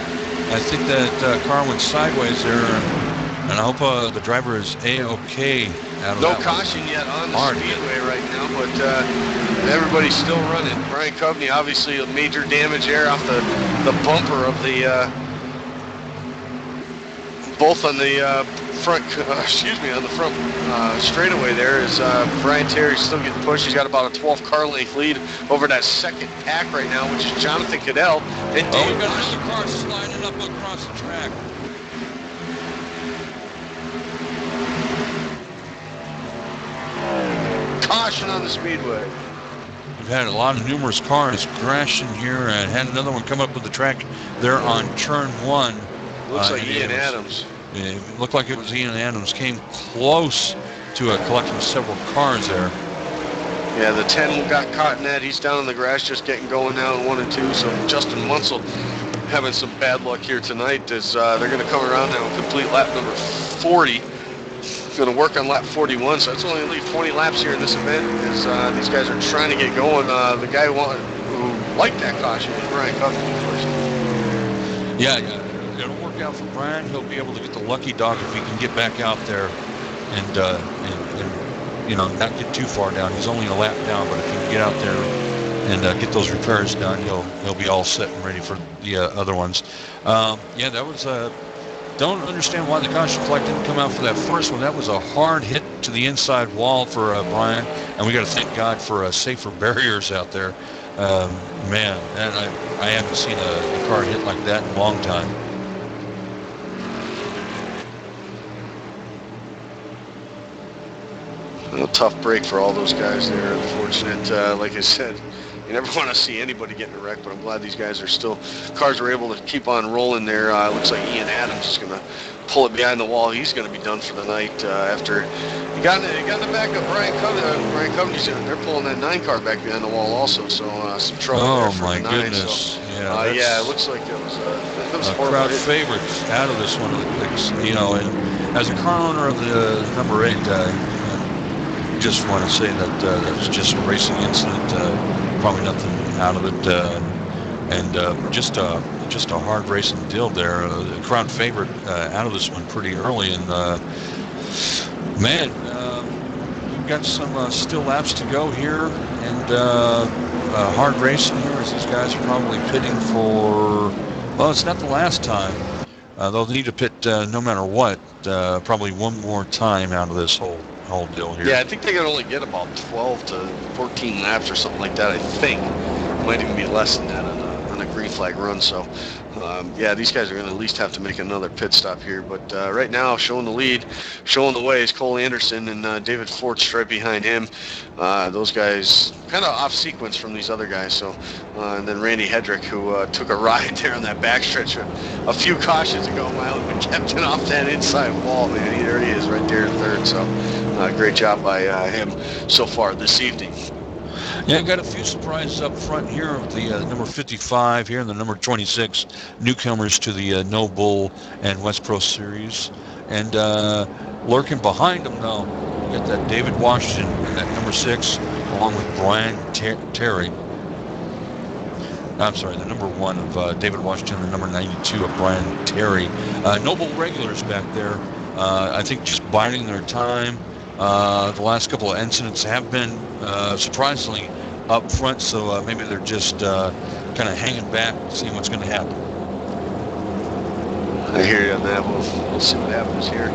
I think that car went sideways there, and I hope the driver is A-OK out of No that caution yet on the speedway right now, but everybody's still running. Brian Coveney, obviously a major damage there off the bumper of the, both on the front, on the front straightaway there is Brian Terry still getting pushed. He's got about a 12 car length lead over that second pack right now, which is Jonathan Cadell. And we've got another car sliding up across the track. Caution on the speedway. We've had a lot of numerous cars crashing here, and had another one come up with the track there on turn 1. Looks like Ian Adams. It looked like it was Ian Adams. Came close to collecting several cars there. Yeah, the 10 got caught in that. He's down in the grass just getting going now in 1 and 2. So Justin Munsell having some bad luck here tonight as they're going to come around now and complete lap number 40. Going to work on lap 41, so that's only leave 20 laps here in this event as these guys are trying to get going. The guy who liked that caution was Brian Coveney, of course. Yeah, it'll work out for Brian. He'll be able to get the lucky dog if he can get back out there and not get too far down. He's only a lap down, but if he can get out there and get those repairs done, he'll be all set and ready for the other ones. That was don't understand why the caution flag didn't come out for that first one. That was a hard hit to the inside wall for Brian, and we got to thank God for safer barriers out there. Man, and I haven't seen a car hit like that in a long time. A tough break for all those guys there. Unfortunate, like I said, you never want to see anybody getting a wreck, but I'm glad these guys are still, cars were able to keep on rolling there. Looks like Ian Adams is going to pull it behind the wall. He's going to be done for the night after he got in the back of Brian Coveney's. They're pulling that 9 car back behind the wall also, so some trouble there for the 9. Goodness. So, yeah, it looks like it was a horrible crowd hit. favorite out of this one. And as a car owner of the number 8, just want to say that that was just a racing incident, probably nothing out of it, and just a hard racing deal there. The crowd favorite out of this one pretty early, and we've got some still laps to go here, and hard racing here as these guys are probably pitting for, well, it's not the last time. They'll need to pit no matter what, probably one more time out of this whole deal here. Yeah, I think they can only get about 12 to 14 laps or something like that, I think. It might even be less than that on a green flag run. So, these guys are going to at least have to make another pit stop here. But right now, showing the lead, showing the way is Cole Anderson and David Fort's right behind him. Those guys kind of off sequence from these other guys. So, and then Randy Hedrick, who took a ride there on that backstretch a few cautions ago, Milo, but kept it off that inside wall, man. There he is right there in 3rd. So, great job by him so far this evening. Yeah, got a few surprises up front here with the number 55 here and the number 26 newcomers to the No Bull and West Pro Series. And lurking behind them, though, you got that David Washington at number 6, along with Brian Terry. I'm sorry, the number 1 of David Washington, the number 92 of Brian Terry. No Bull regulars back there, I think just biding their time. The last couple of incidents have been surprisingly up front, so maybe they're just kind of hanging back, seeing what's going to happen. I hear you on that. We'll see what happens here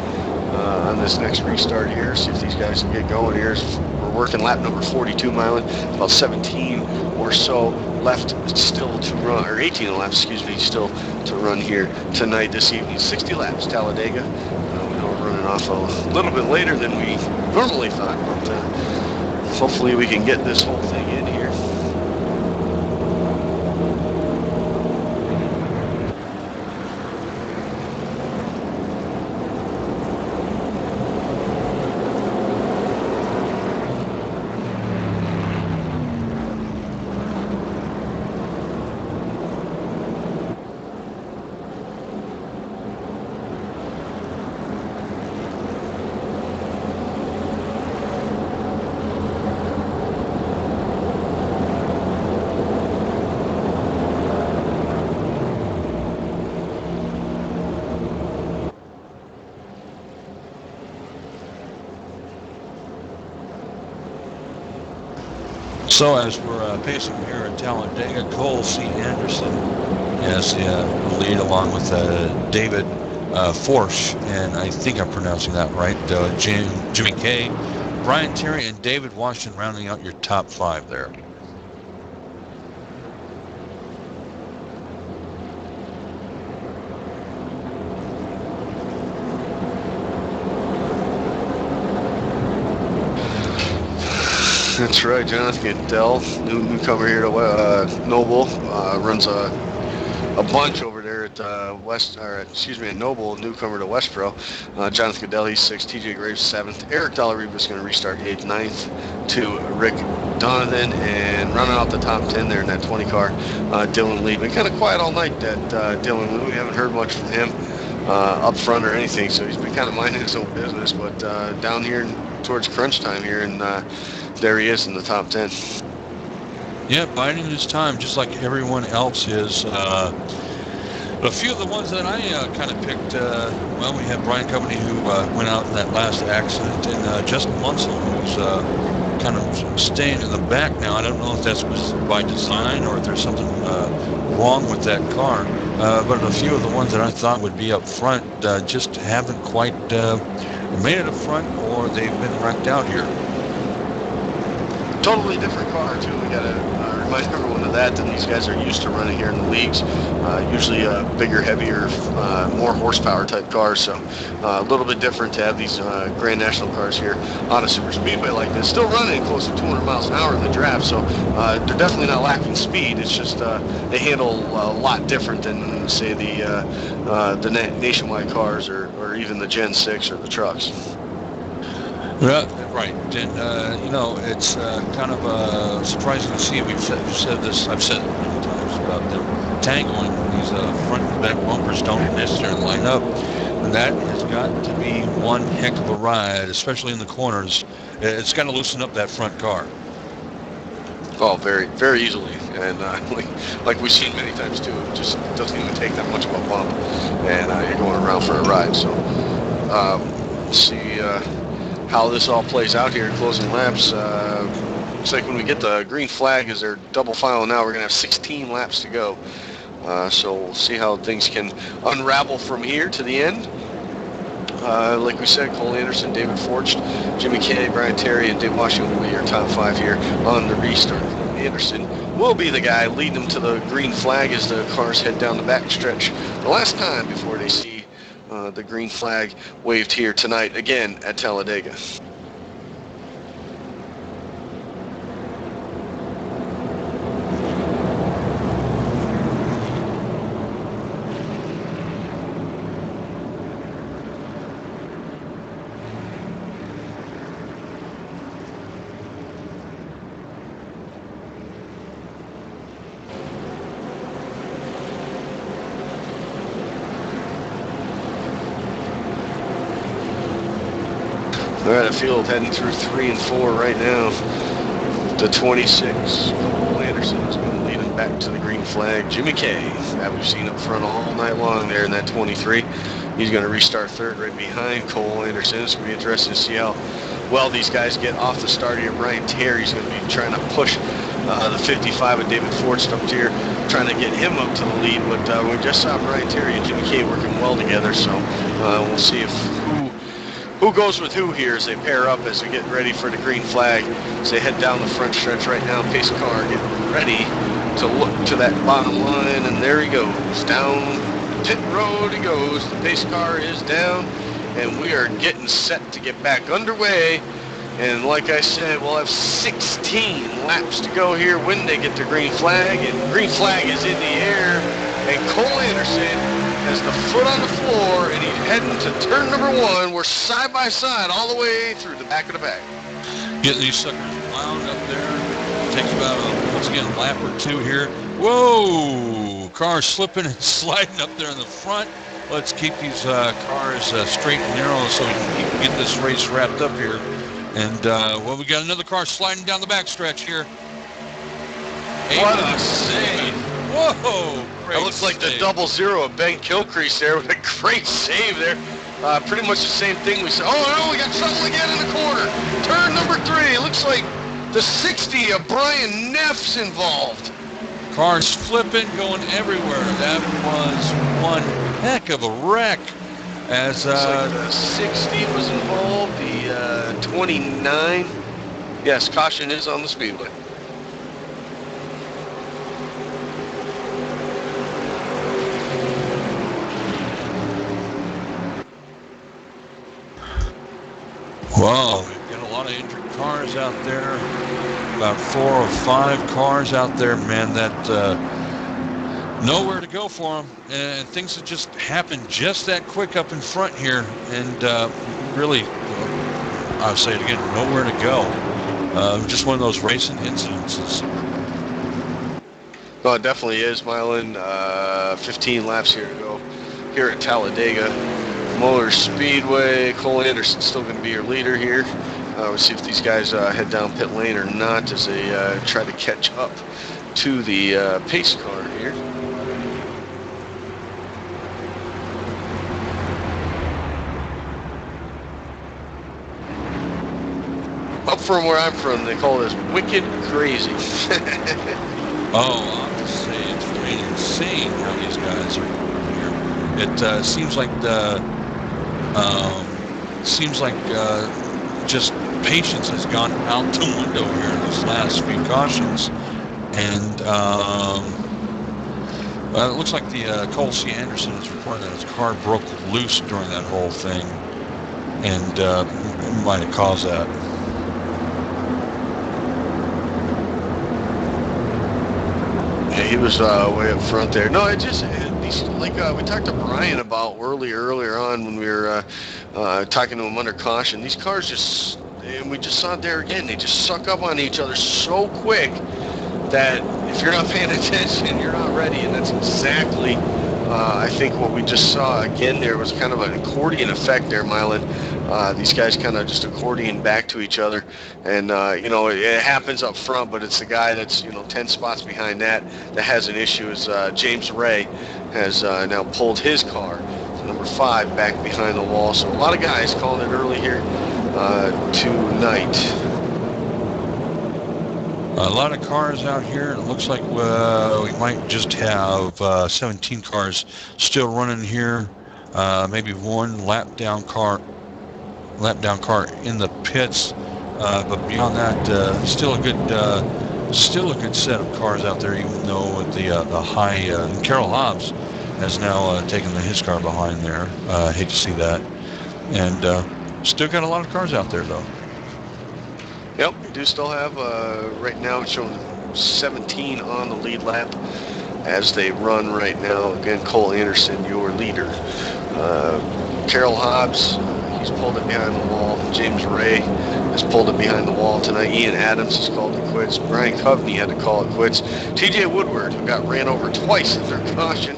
on this next restart here. See if these guys can get going here. We're working lap number 42, Mylan. About 17 or so left still to run, or 18 laps, still to run here tonight, this evening. 60 laps, Talledega. We know we're running starting off a little bit later than we normally thought, but hopefully we can get this whole thing in here. So as we're pacing here at Talledega, Cole C. Anderson has the lead along with David Forsch, and I think I'm pronouncing that right, Jimmy K, Brian Terry, and David Washington rounding out your top 5 there. That's right, Jonathan Dell, newcomer here to Noble, runs a bunch over there at at Noble, newcomer to West Pro. Jonathan Goodell, he's 6th, TJ Graves 7th, Eric Dollarriba is going to restart 8th, 9th to Rick Donovan, and running out the top 10 there in that 20 car, Dylan Lee. Been kind of quiet all night, that Dylan Lee. We haven't heard much from him up front or anything, so he's been kind of minding his own business, but down here towards crunch time here, and there he is in the top 10. Yeah, biding his time, just like everyone else is. A few of the ones that I kind of picked, we had Brian Company, who went out in that last accident, and Justin Munsell, who's kind of staying in the back now. I don't know if that's by design or if there's something wrong with that car. But a few of the ones that I thought would be up front just haven't quite made it up front, or they've been wrecked out here. Totally different car too. We gotta remind everyone of that. Than these guys are used to running here in the leagues. Usually bigger, heavier, more horsepower type cars. So a little bit different to have these Grand National cars here on a super speedway like this. Still running close to 200 miles an hour in the draft. So they're definitely not lacking speed. It's just they handle a lot different than say the nationwide cars or even the Gen 6 or the trucks. Yeah, right. And, it's kind of surprising to see. I've said this many times about them tangling. These front and back bumpers don't necessarily line up. And that has got to be one heck of a ride, especially in the corners. It's got to loosen up that front car. Oh, very, very easily. And like we've seen many times too, it just doesn't even take that much of a bump. And you're going around for a ride. So see how this all plays out here in closing laps. Looks like when we get the green flag as they're double file now, we're going to have 16 laps to go. So we'll see how things can unravel from here to the end. Like we said, Cole Anderson, David Forcht, Jimmy K, Brian Terry, and Dave Washington will be your top 5 here on the restart. Cole Anderson will be the guy leading them to the green flag as the cars head down the back stretch the last time before they see the green flag waved here tonight again at Talledega. All right, the field heading through 3 and 4 right now. The 26, Cole Anderson is going to lead him back to the green flag. Jimmy K, that we've seen up front all night long there in that 23. He's going to restart 3rd right behind Cole Anderson. It's going to be interesting to see how well these guys get off the start here. Brian Terry's going to be trying to push the 55 of David Forcht up here, trying to get him up to the lead. But we just saw Brian Terry and Jimmy K working well together, so we'll see if who goes with who here as they pair up as we get ready for the green flag. As they head down the front stretch right now, pace car getting ready to look to that bottom line, and there he goes. Down pit road he goes. The pace car is down, and we are getting set to get back underway. And like I said, we'll have 16 laps to go here when they get the green flag. And green flag is in the air. And Cole Anderson has the foot on the floor, and he's heading to turn number 1. We're side by side all the way through the back of the pack. Get these suckers wound up there. Takes about, once again, a lap or two here. Whoa! Cars slipping and sliding up there in the front. Let's keep these cars straight and narrow so we can get this race wrapped up here. And, well, we got another car sliding down the backstretch here. What a save. Whoa! That looks like the 0-0 of Ben Kilcrease there with a great save there. Pretty much the same thing we said. Oh, no, we got trouble again in the corner. Turn number 3. It looks like the 60 of Brian Neff's involved. Cars flipping, going everywhere. That was one heck of a wreck. As looks like the 60 was involved, the 29. Yes, caution is on the speedway. Wow, we've got a lot of injured cars out there. About 4 or 5 cars out there, man, that nowhere to go for them. And things have just happened just that quick up in front here. And really, I'll say it again, nowhere to go. Just one of those racing incidences. Well, it definitely is, Mylan. 15 laps here to go here at Talledega Motor Speedway. Cole Anderson's still going to be your leader here. We'll see if these guys head down pit lane or not as they try to catch up to the pace car here. Up from where I'm from, they call this wicked crazy. Oh, I'll have to say it's pretty insane how these guys are here. It seems like just patience has gone out the window here in these last few cautions, and it looks like the Cole C. Anderson is reporting that his car broke loose during that whole thing, and might have caused that. Yeah, he was way up front there. No, it just we talked to Brian about earlier on when we were talking to him under caution. These cars just, and we just saw it there again, they just suck up on each other so quick that if you're not paying attention, you're not ready. And that's exactly, I think, what we just saw again there was kind of an accordion effect there, Mylan. These guys kind of just accordion back to each other. And, it happens up front, but it's the guy that's, 10 spots behind that has an issue. Is James Ray has now pulled his car to number 5 back behind the wall. So a lot of guys calling it early here tonight. A lot of cars out here. It looks like we might just have 17 cars still running here. Maybe one lap down car in the pits. But beyond that, still a good set of cars out there. Even though with the high, Carol Hobbs has now taken his car behind there. Hate to see that, and still got a lot of cars out there though. Yep, we do still have, right now it's showing 17 on the lead lap as they run right now. Again, Cole Anderson, your leader. Carol Hobbs, he's pulled it behind the wall. James Ray has pulled it behind the wall tonight. Ian Adams has called it quits. Brian Coveney had to call it quits. TJ Woodward, who got ran over twice under caution,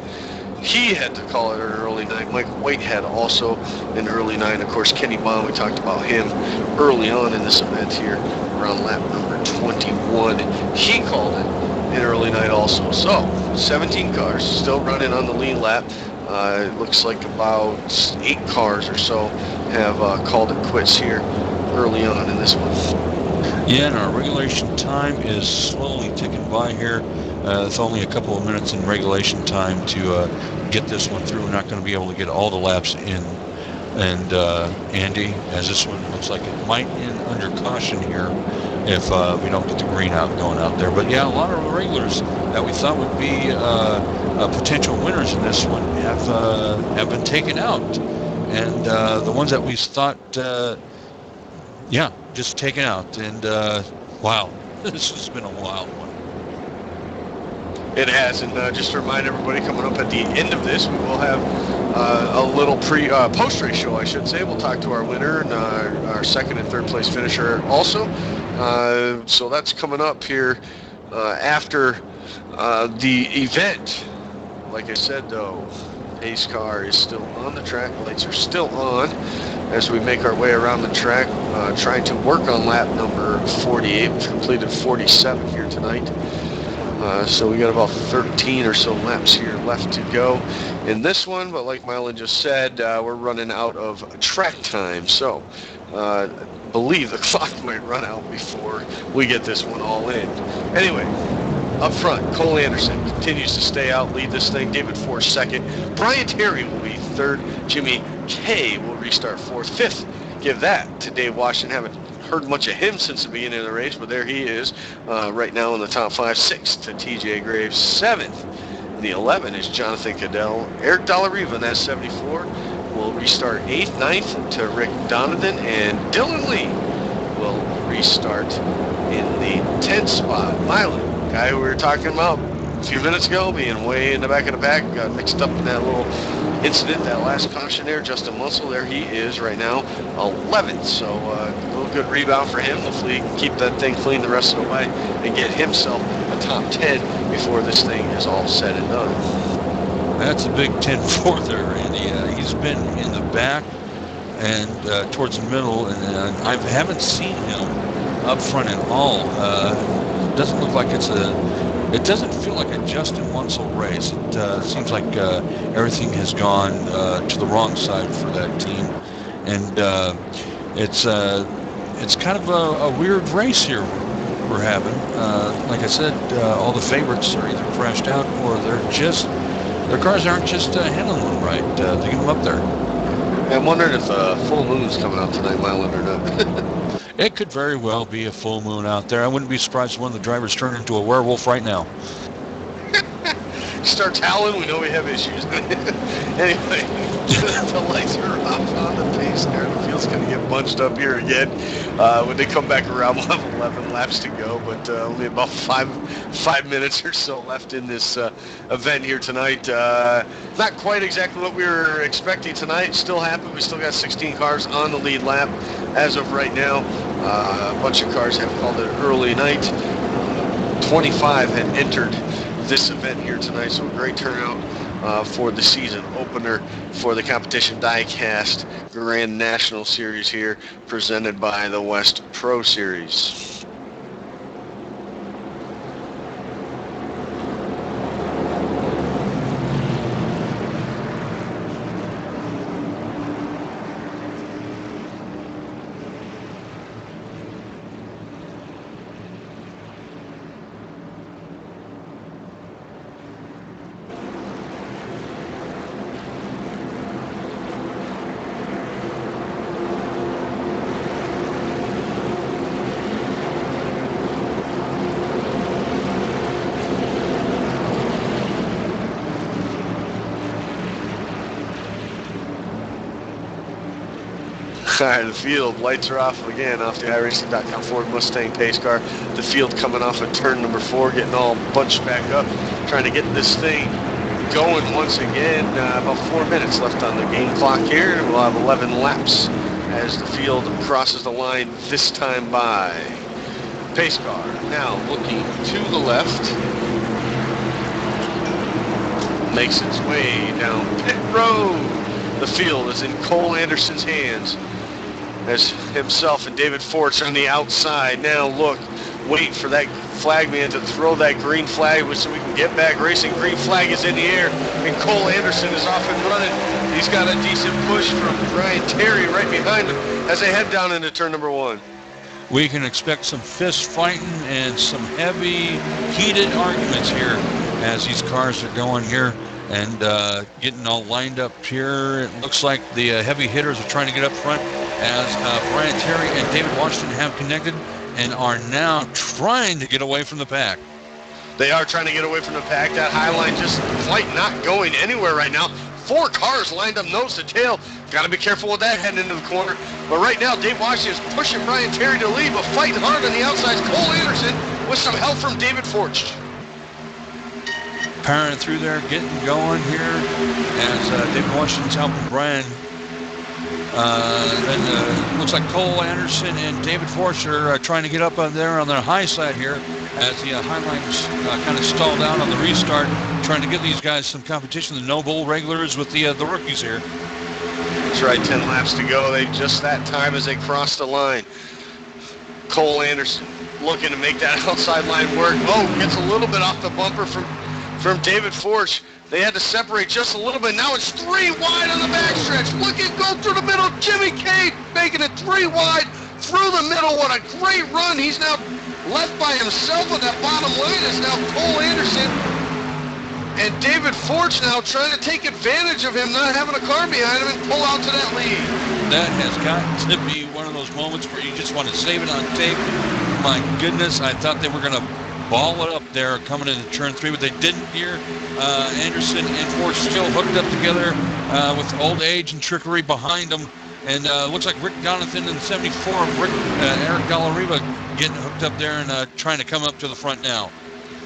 he had to call it an early night. Mike Whitehead also an early night. Of course, Kenny Bond, we talked about him early on in this event here around lap number 21. He called it an early night also. So 17 cars still running on the lead lap. It looks like about 8 cars or so have called it quits here early on in this one. Yeah, and our regulation time is slowly ticking by here. It's only a couple of minutes in regulation time to get this one through. We're not going to be able to get all the laps in. And Andy, as this one looks like it might end under caution here if we don't get the green out going out there. But yeah, a lot of the regulars that we thought would be potential winners in this one have been taken out. and the ones that we thought, just taken out. And wow, this has been a wild one. It has, and just to remind everybody, coming up at the end of this, we will have a little post-race show, I should say. We'll talk to our winner and our second and third place finisher also. So that's coming up here after the event. Like I said, though, pace car is still on the track. Lights are still on as we make our way around the track, trying to work on lap number 48. We've completed 47 here tonight. So we got about 13 or so laps here left to go in this one, but like Mylan just said, we're running out of track time. So I believe the clock might run out before we get this one all in. Anyway, up front, Cole Anderson continues to stay out, lead this thing. David Ford second. Brian Terry will be third. Jimmy K will restart fourth. Fifth, give that to Dave Washington. Haven't heard much of him since the beginning of the race, but there he is right now in the top five. Sixth to TJ Graves. Seventh in the 11 is Jonathan Cadell. Eric Dallariva, that's 74, will restart eighth. Ninth to Rick Donovan, and Dylan Lee will restart in the 10th spot. Mylan, guy who we were talking about a few minutes ago, being way in the back of the pack, got mixed up in that little incident, that last caution there. Justin Munsell, there he is right now, 11th. So a little good rebound for him. Hopefully he can keep that thing clean the rest of the way and get himself a top 10 before this thing is all said and done. That's a big 10-4 there, Randy. He's been in the back and towards the middle, and I haven't seen him up front at all. Doesn't look like it doesn't feel like a Justin Munsell race. It seems like everything has gone to the wrong side for that team, and it's kind of a weird race here we're having. Like I said, all the favorites are either crashed out or their cars aren't just handling them right to get them up there. I'm wondering if full moon's coming out tonight, Mylan, or not. It could very well be a full moon out there. I wouldn't be surprised if one of the drivers turned into a werewolf right now. Starts howling, we know we have issues. Anyway, the lights are off on the pace car. The field's going to get bunched up here again. When they come back around, we'll have 11 laps to go, but only about five minutes or so left in this event here tonight. Not quite exactly what we were expecting tonight. Still happy. We still got 16 cars on the lead lap as of right now. A bunch of cars have called it early night. 25 had entered this event here tonight, so a great turnout for the season opener for the Competition Diecast Grand National Series here, presented by the West Pro Series. All right, the field, lights are off again off the iRacing.com Ford Mustang pace car. The field coming off of turn number 4, getting all bunched back up, trying to get this thing going once again. About 4 minutes left on the game clock here, and we'll have 11 laps as the field crosses the line this time by. Pace car now looking to the left. Makes its way down pit road. The field is in Cole Anderson's hands as himself and David Fort's on the outside. Now look, wait for that flag man to throw that green flag so we can get back racing. Green flag is in the air, and Cole Anderson is off and running. He's got a decent push from Brian Terry right behind him as they head down into turn number 1. We can expect some fist fighting and some heavy, heated arguments here as these cars are going here and getting all lined up here. It looks like the heavy hitters are trying to get up front as Brian Terry and David Washington have connected and are now trying to get away from the pack. They are trying to get away from the pack. That high line just quite not going anywhere right now. 4 cars lined up nose to tail. Got to be careful with that heading into the corner. But right now, Dave Washington is pushing Brian Terry to lead, but fighting hard on the outside. Cole Anderson with some help from David Forch. Powering through there, getting going here as David Washington's helping Brian. Then looks like Cole Anderson and David Forch are trying to get up on there on the high side here as the Highliners kind of stalled out on the restart, trying to get these guys some competition, the No Bull regulars with the rookies here. That's right, 10 laps to go. They just that time as they crossed the line. Cole Anderson looking to make that outside line work. Oh, gets a little bit off the bumper from David Forch. They had to separate just a little bit. Now it's 3 wide on the backstretch. Look at go through the middle. Jimmy K making it 3 wide through the middle. What a great run. He's now left by himself on that bottom line. It's now Cole Anderson and David Forch now trying to take advantage of him not having a car behind him and pull out to that lead. That has got to be one of those moments where you just want to save it on tape. My goodness, I thought they were going to ball it up there coming into turn 3, but they didn't here. Anderson and Forch still hooked up together with old age and trickery behind them. And looks like Rick Donathan in 74, Eric Galariva getting hooked up there and trying to come up to the front now.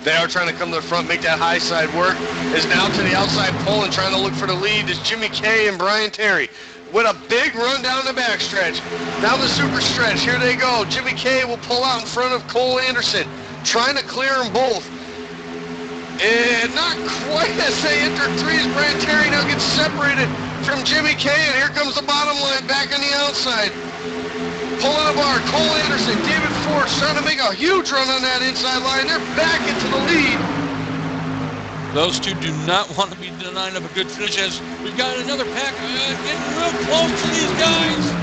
They are trying to come to the front, make that high side work. Is now to the outside pole and trying to look for the lead is Jimmy K and Brian Terry. With a big run down the backstretch, down the super stretch. Here they go. Jimmy K will pull out in front of Cole Anderson, trying to clear them both. And not quite as they enter 3 as Brian Terry now gets separated from Jimmy K. And here comes the bottom line back on the outside. Pulling the bar, Cole Anderson, David Forch trying to make a huge run on that inside line. They're back into the lead. Those two do not want to be denied of a good finish as we've got another pack getting real close to these guys.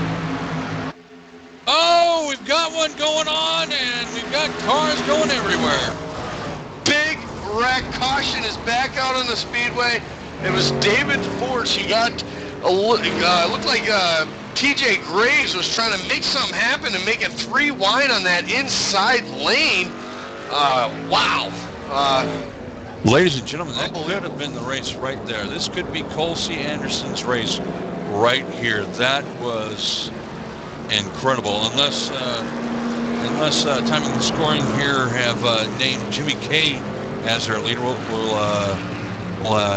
Oh, we've got one going on and we've got cars going everywhere. Big wreck. Caution is back out on the speedway. It was David Forch. He got looked like TJ Graves was trying to make something happen and make it 3 wide on that inside lane. Wow. Ladies and gentlemen, that could have been the race right there. This could be Cole C. Anderson's race right here. That was incredible. Unless timing and scoring here have named Jimmy K as their leader, we'll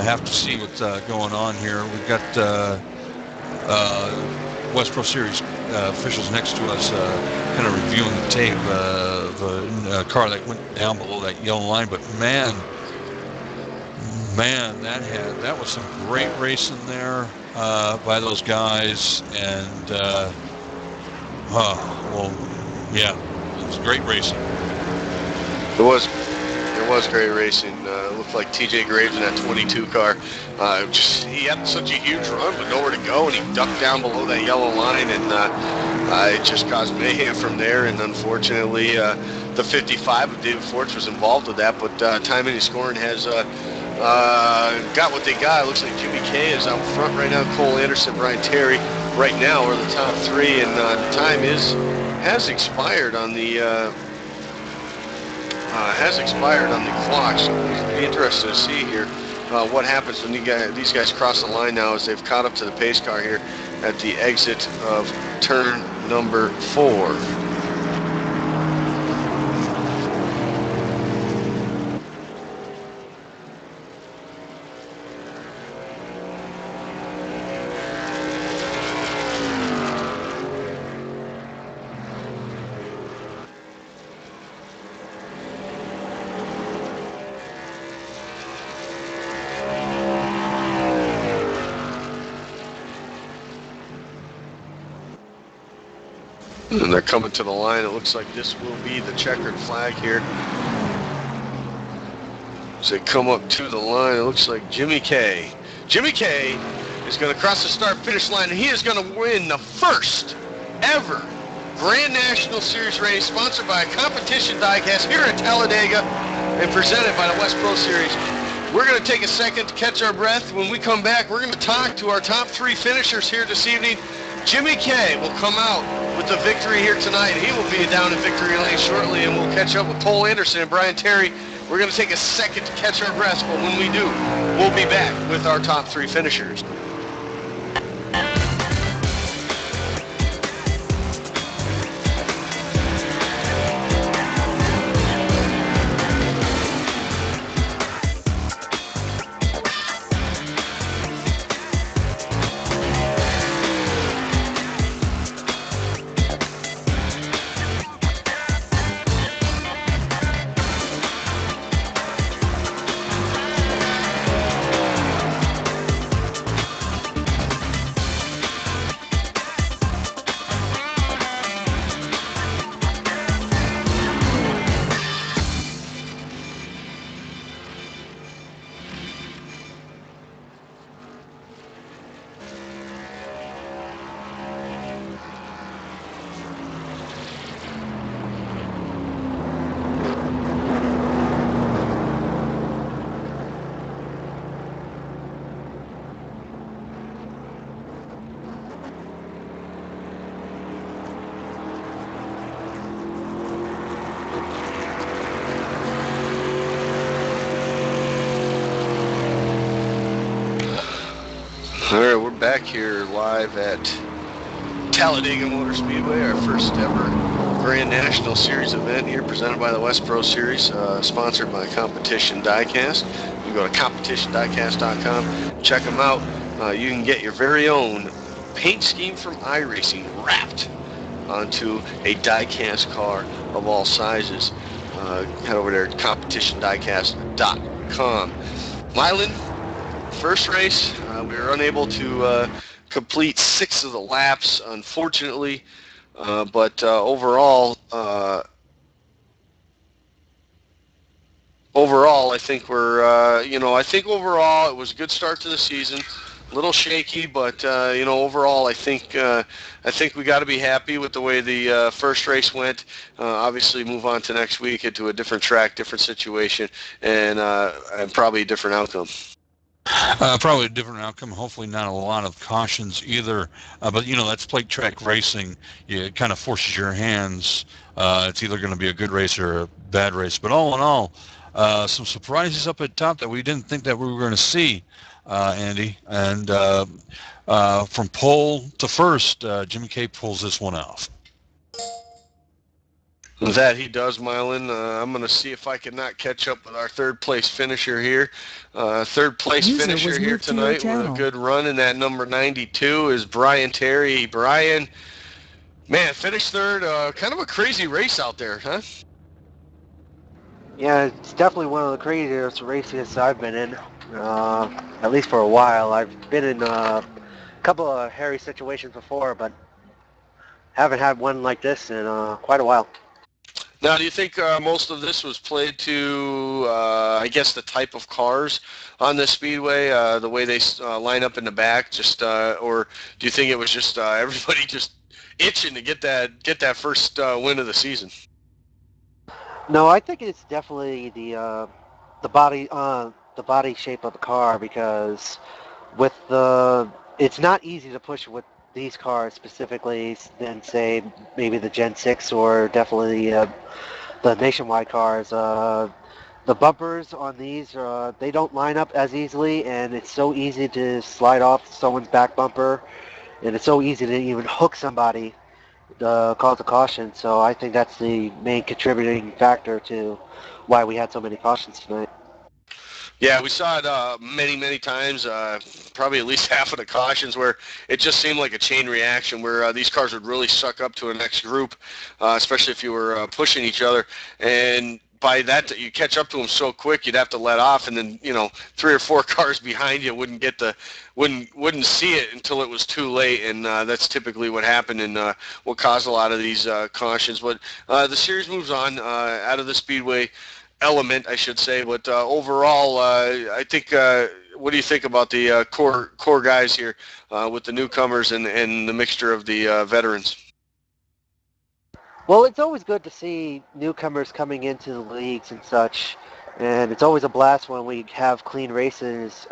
have to see what's going on here. We've got West Pro Series officials next to us kind of reviewing the tape of a car that went down below that yellow line. But man, that was some great racing there by those guys. And yeah, it was great racing. It was great racing. It looked like TJ Graves in that 22 car. He had such a huge run, but nowhere to go, and he ducked down below that yellow line, and it just caused mayhem from there. And unfortunately, the 55 of David Forch was involved with that. But timing and scoring has got what they got. It looks like Jimmy K is out front right now. Cole Anderson, Brian Terry, right now are the top 3, and the time has expired on the. Has expired on the clock, so it'll be interesting to see here what happens when these guys cross the line now as they've caught up to the pace car here at the exit of turn number 4. And they're coming to the line. It looks like this will be the checkered flag here. As they come up to the line, it looks like Jimmy K. Jimmy K is going to cross the start-finish line, and he is going to win the first ever Grand National Series race sponsored by Competition Diecast here at Talledega and presented by the West Pro Series. We're going to take a second to catch our breath. When we come back, we're going to talk to our top 3 finishers here this evening. Jimmy K will come out with the victory here tonight. He will be down in victory lane shortly, and we'll catch up with Cole Anderson and Brian Terry We're going to take a second to catch our breaths, but when we do, we'll be back with our top 3 finishers. All right, we're back here live at Talledega Motor Speedway, our first ever Grand National Series event here, presented by the West Pro Series, sponsored by Competition Diecast. You can go to competitiondiecast.com, check them out. You can get your very own paint scheme from iRacing wrapped onto a diecast car of all sizes. Head over there at competitiondiecast.com. Mylan, first race, we were unable to complete 6 of the laps, unfortunately, but overall, I think we're, I think overall it was a good start to the season. A little shaky, but overall, I think we got to be happy with the way the first race went. Obviously, move on to next week into a different track, different situation, and probably a different outcome. Probably a different outcome. Hopefully not a lot of cautions either. But, that's plate track racing. It kind of forces your hands. It's either going to be a good race or a bad race. But all in all, some surprises up at top that we didn't think that we were going to see, Andy. And from pole to first, Jimmy K pulls this one off. That he does, Mylan. I'm going to see if I can not catch up with our third place finisher here. Third place finisher here tonight with a good run in that number 92 is Brian Terry. Brian, man, finished third. Kind of a crazy race out there, huh? Yeah, it's definitely one of the craziest races I've been in, at least for a while. I've been in a couple of hairy situations before, but haven't had one like this in quite a while. Now, do you think most of this was played to, I guess, the type of cars on this speedway, the way they line up in the back, or do you think it was just everybody just itching to get that first win of the season? No, I think it's definitely the body shape of the car, because with it's not easy to push with these cars specifically than say maybe the Gen 6 or definitely the nationwide cars. The bumpers on these, they don't line up as easily, and it's so easy to slide off someone's back bumper, and it's so easy to even hook somebody, cause a caution. So I think that's the main contributing factor to why we had so many cautions tonight. Yeah, we saw it many times, probably at least half of the cautions, where it just seemed like a chain reaction where these cars would really suck up to a next group, especially if you were pushing each other. And by that, you catch up to them so quick, you'd have to let off, and then 3 or 4 cars behind you wouldn't see it until it was too late, and that's typically what happened and what caused a lot of these cautions. But the series moves on out of the speedway element, I should say, but overall, I think. What do you think about the core guys here with the newcomers and the mixture of the veterans? Well, it's always good to see newcomers coming into the leagues and such, and it's always a blast when we have clean races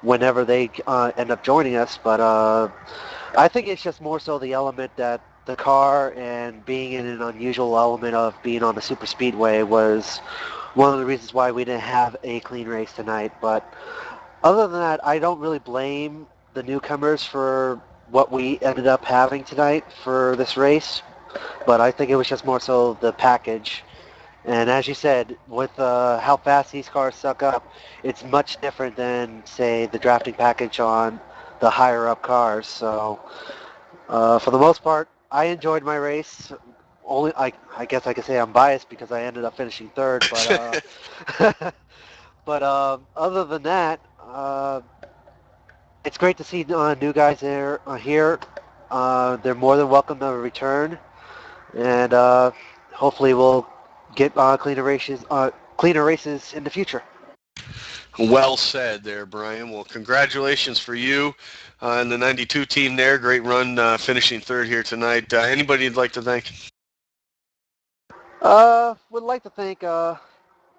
whenever they end up joining us. But I think it's just more so the element that the car and being in an unusual element of being on the super speedway was one of the reasons why we didn't have a clean race tonight. But other than that, I don't really blame the newcomers for what we ended up having tonight for this race. But I think it was just more so the package. And as you said, with how fast these cars suck up, it's much different than, say, the drafting package on the higher up cars. So for the most part, I enjoyed my race. Only, I guess I could say I'm biased because I ended up finishing third, but but other than that, it's great to see new guys there here. They're more than welcome to return, and hopefully we'll get cleaner races in the future. Well said there, Brian. Well, congratulations for you and the 92 team there. Great run finishing third here tonight. Anybody you'd like to thank? Would like to thank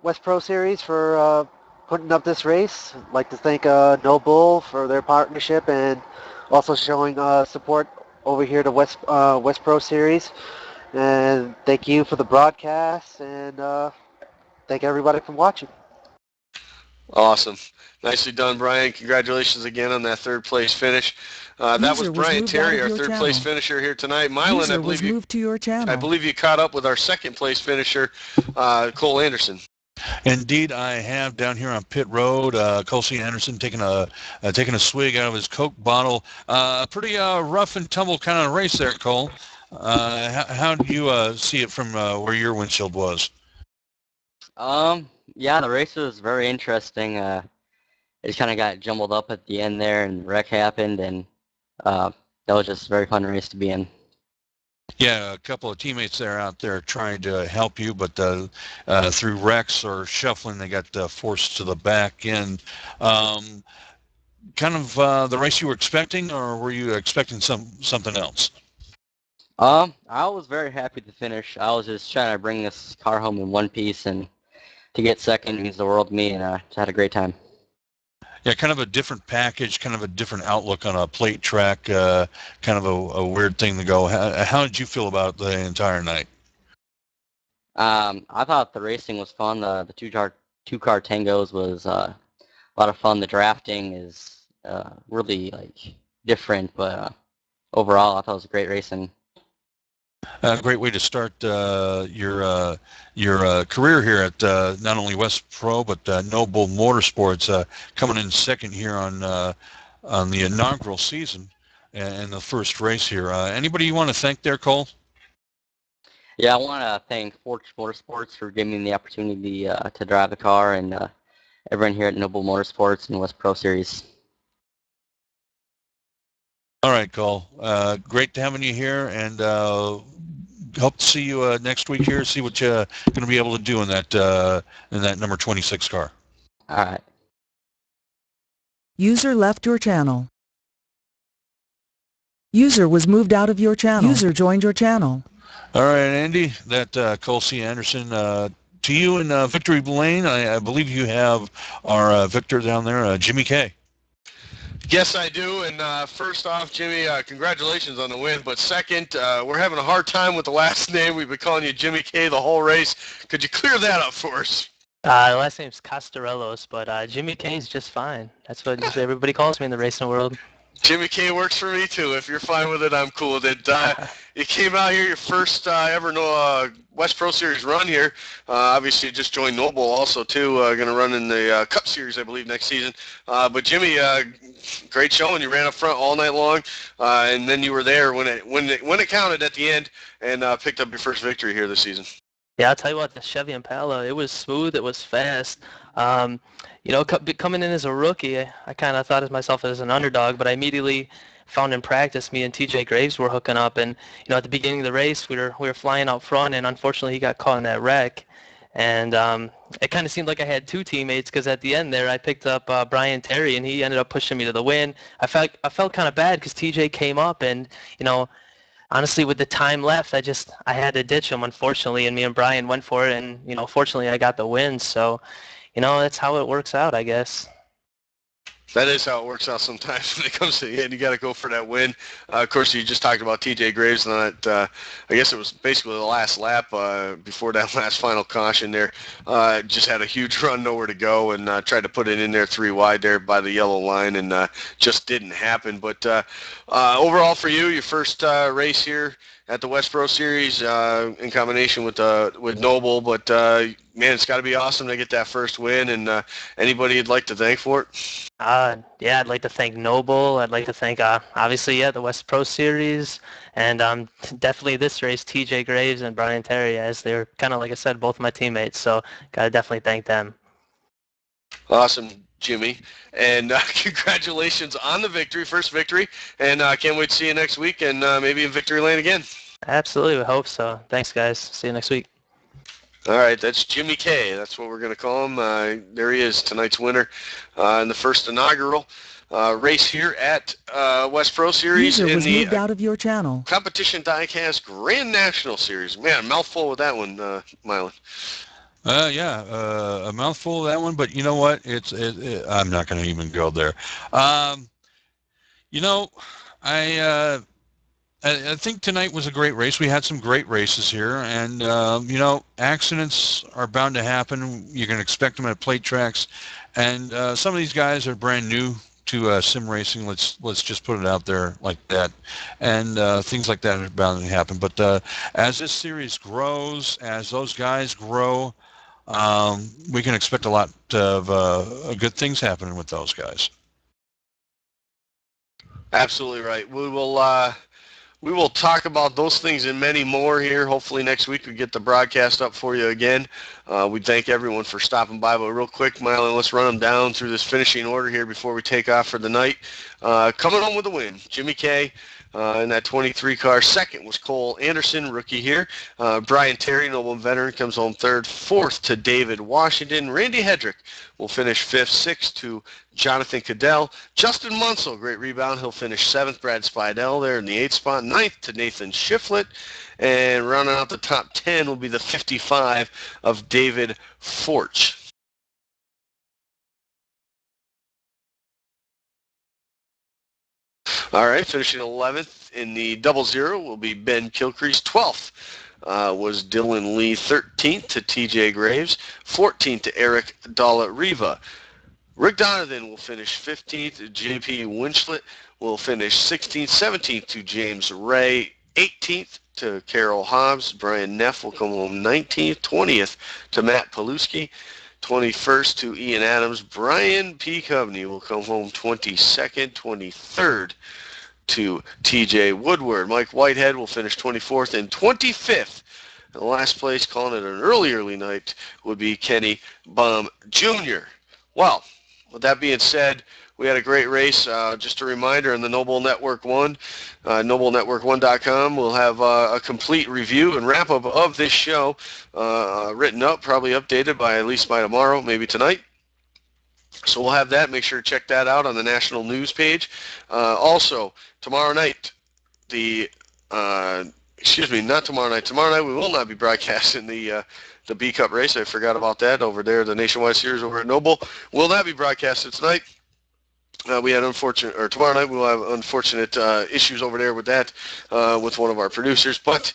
West Pro Series for putting up this race. I'd like to thank No Bull for their partnership and also showing support over here to West Pro Series. And thank you for the broadcast, and thank everybody for watching. Awesome. Nicely done, Brian. Congratulations again on that third place finish. That was Brian Terry, our third place finisher here tonight. Mylan, I believe you caught up with our second place finisher, Cole Anderson. Indeed, I have down here on pit road. Cole Anderson taking a swig out of his Coke bottle. Pretty rough and tumble kind of race there, Cole. How do you see it from where your windshield was? Yeah, the race was very interesting. It just kind of got jumbled up at the end there, and wreck happened, and that was just a very fun race to be in. Yeah, a couple of teammates there out there trying to help you, but through wrecks or shuffling, they got forced to the back end. Kind of the race you were expecting, or were you expecting something else? I was very happy to finish. I was just trying to bring this car home in one piece, and to get second means the world to me, and just had a great time. Yeah, kind of a different package, kind of a different outlook on a plate track, kind of a weird thing to go. How did you feel about the entire night? I thought the racing was fun. The two-car tangos was a lot of fun. The drafting is really different, but overall, I thought it was a great racing. A great way to start your career here at not only West Pro but Noble Motorsports, coming in second here on the inaugural season and the first race here. Anybody you want to thank there, Cole? Yeah, I want to thank Forge Motorsports for giving me the opportunity to drive the car, and everyone here at Noble Motorsports and West Pro Series. All right, Cole. Great to having you here, and hope to see you next week here. See what you're going to be able to do in that number 26 car. All right. User left your channel. User was moved out of your channel. User joined your channel. All right, Andy. That Cole C. Anderson. To you in Victory Lane, I believe you have our Victor down there, Jimmy K. Yes, I do. And first off, Jimmy, congratulations on the win. But second, we're having a hard time with the last name. We've been calling you Jimmy K the whole race. Could you clear that up for us? The last name's Castarellos, but Jimmy K is just fine. That's what just everybody calls me in the racing world. Jimmy K works for me too. If you're fine with it, I'm cool with it. You came out here, your first ever West Pro Series run here. Obviously, you just joined Noble also too. Going to run in the Cup Series, I believe, next season. But Jimmy, great showing. You ran up front all night long, and then you were there when it counted at the end, and picked up your first victory here this season. Yeah, I'll tell you what, the Chevy Impala, it was smooth, it was fast. Coming in as a rookie, I kind of thought of myself as an underdog, but I immediately found in practice me and TJ Graves were hooking up, and at the beginning of the race we were flying out front, and unfortunately he got caught in that wreck, and it kind of seemed like I had two teammates, because at the end there I picked up Brian Terry, and he ended up pushing me to the win. I felt kind of bad because TJ came up, and honestly, with the time left, I had to ditch him, unfortunately, and me and Brian went for it, and fortunately I got the win. So, that's how it works out, I guess. That is how it works out sometimes when it comes to the end. You got to go for that win. Of course, you just talked about TJ Graves on that. I guess it was basically the last lap before that last final caution there. Just had a huge run, nowhere to go, and tried to put it in there 3 wide there by the yellow line, and just didn't happen. But overall for you, your first race here at the West Pro Series in combination with Noble. But, man, it's got to be awesome to get that first win. And anybody you'd like to thank for it? Yeah, I'd like to thank Noble. I'd like to thank, obviously, the West Pro Series, and definitely this race, TJ Graves and Brian Terry, as they're kind of, like I said, both my teammates. So got to definitely thank them. Awesome, Jimmy. And congratulations on the victory, first victory. And I can't wait to see you next week and maybe in victory lane again. Absolutely, I hope so. Thanks, guys. See you next week. All right, that's Jimmy K. That's what we're going to call him. There he is, tonight's winner in the first inaugural race here at West Pro Series User in was the moved out of your channel. Competition Diecast Grand National Series. Man, mouthful with that one, Mylan. A mouthful of that one, but you know what? I'm not going to even go there. I think tonight was a great race. We had some great races here, and accidents are bound to happen. You can expect them at plate tracks, and some of these guys are brand new to sim racing. Let's just put it out there like that, and things like that are bound to happen. But as this series grows, as those guys grow, we can expect a lot of good things happening with those guys. Absolutely right. We will talk about those things and many more here. Hopefully next week we get the broadcast up for you again. We thank everyone for stopping by. But real quick, Mylan, let's run them down through this finishing order here before we take off for the night. Coming home with a win, Jimmy K. In that 23 car. Second was Cole Anderson, rookie here. Brian Terry, Noble veteran, comes home third. Fourth to David Washington. Randy Hedrick will finish fifth. Sixth to Jonathan Cadell. Justin Munsell, great rebound. He'll finish seventh. Brad Spidell there in the eighth spot. Ninth to Nathan Shiflett. And rounding out the top 10 will be the 55 of David Forch. All right, finishing 11th in the 00 will be Ben Kilcrease. 12th was Dylan Lee. 13th to TJ Graves. 14th to Eric Dalla Riva. Rick Donovan will finish 15th. JP Winchlet will finish 16th. 17th to James Ray. 18th to Carol Hobbs. Brian Neff will come home 19th. 20th to Matt Paluski. 21st to Ian Adams. Brian P. Coveney will come home 22nd. 23rd to TJ Woodward. Mike Whitehead will finish 24th and 25th. In the last place, calling it an early night, would be Kenny Baum Jr. Well, with that being said, we had a great race. Just a reminder, on the Noble Network One, NobleNetwork1.com, we'll have a complete review and wrap-up of this show written up, probably updated by at least by tomorrow, maybe tonight. So we'll have that. Make sure to check that out on the national news page. Also, tomorrow night, not tomorrow night. Tomorrow night we will not be broadcasting the B Cup race. I forgot about that over there. The Nationwide Series over at Noble will not be broadcasted tonight. Tomorrow night we'll have unfortunate issues over there with that, with one of our producers. But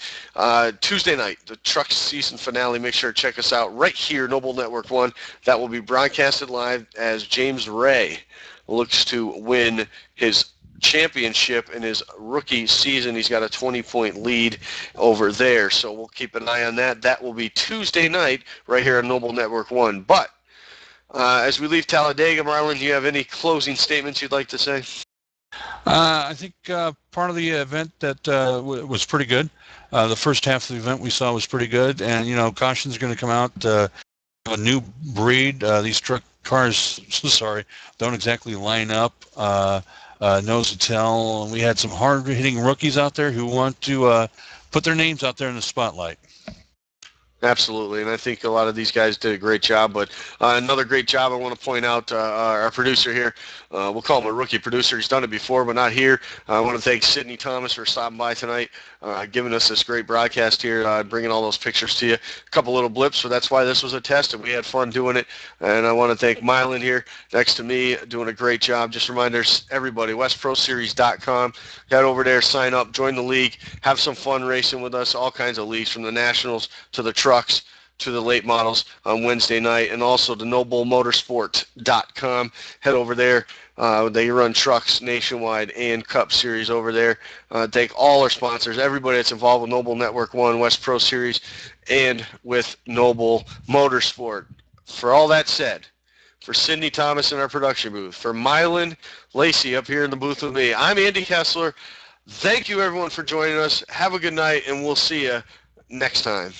Tuesday night, the truck season finale, make sure to check us out right here, Noble Network 1. That will be broadcasted live as James Ray looks to win his championship in his rookie season. He's got a 20-point lead over there, so we'll keep an eye on that. That will be Tuesday night right here on Noble Network 1. But as we leave Talledega, Marlon, do you have any closing statements you'd like to say? I think part of the event that was pretty good. The first half of the event we saw was pretty good, and caution's going to come out. A new breed. These truck cars, don't exactly line up. Nose to tell. We had some hard-hitting rookies out there who want to put their names out there in the spotlight. Absolutely, and I think a lot of these guys did a great job. But another great job I want to point out, our producer here, we'll call him a rookie producer. He's done it before, but not here. I want to thank Sydney Thomas for stopping by tonight, giving us this great broadcast here, bringing all those pictures to you. A couple little blips, so that's why this was a test, and we had fun doing it. And I want to thank Mylan here next to me, doing a great job. Just reminders, everybody, westproseries.com. Head over there, sign up, join the league, have some fun racing with us, all kinds of leagues, from the Nationals to the trucks to the late models on Wednesday night, and also the noblemotorsport.com. Head over there. They run trucks nationwide and Cup Series over there. Thank all our sponsors, everybody that's involved with Noble Network One, West Pro Series, and with Noble Motorsport. For all that said, for Sydney Thomas in our production booth, for Mylan Lacey up here in the booth with me, I'm Andy Kessler. Thank you, everyone, for joining us. Have a good night, and we'll see you next time.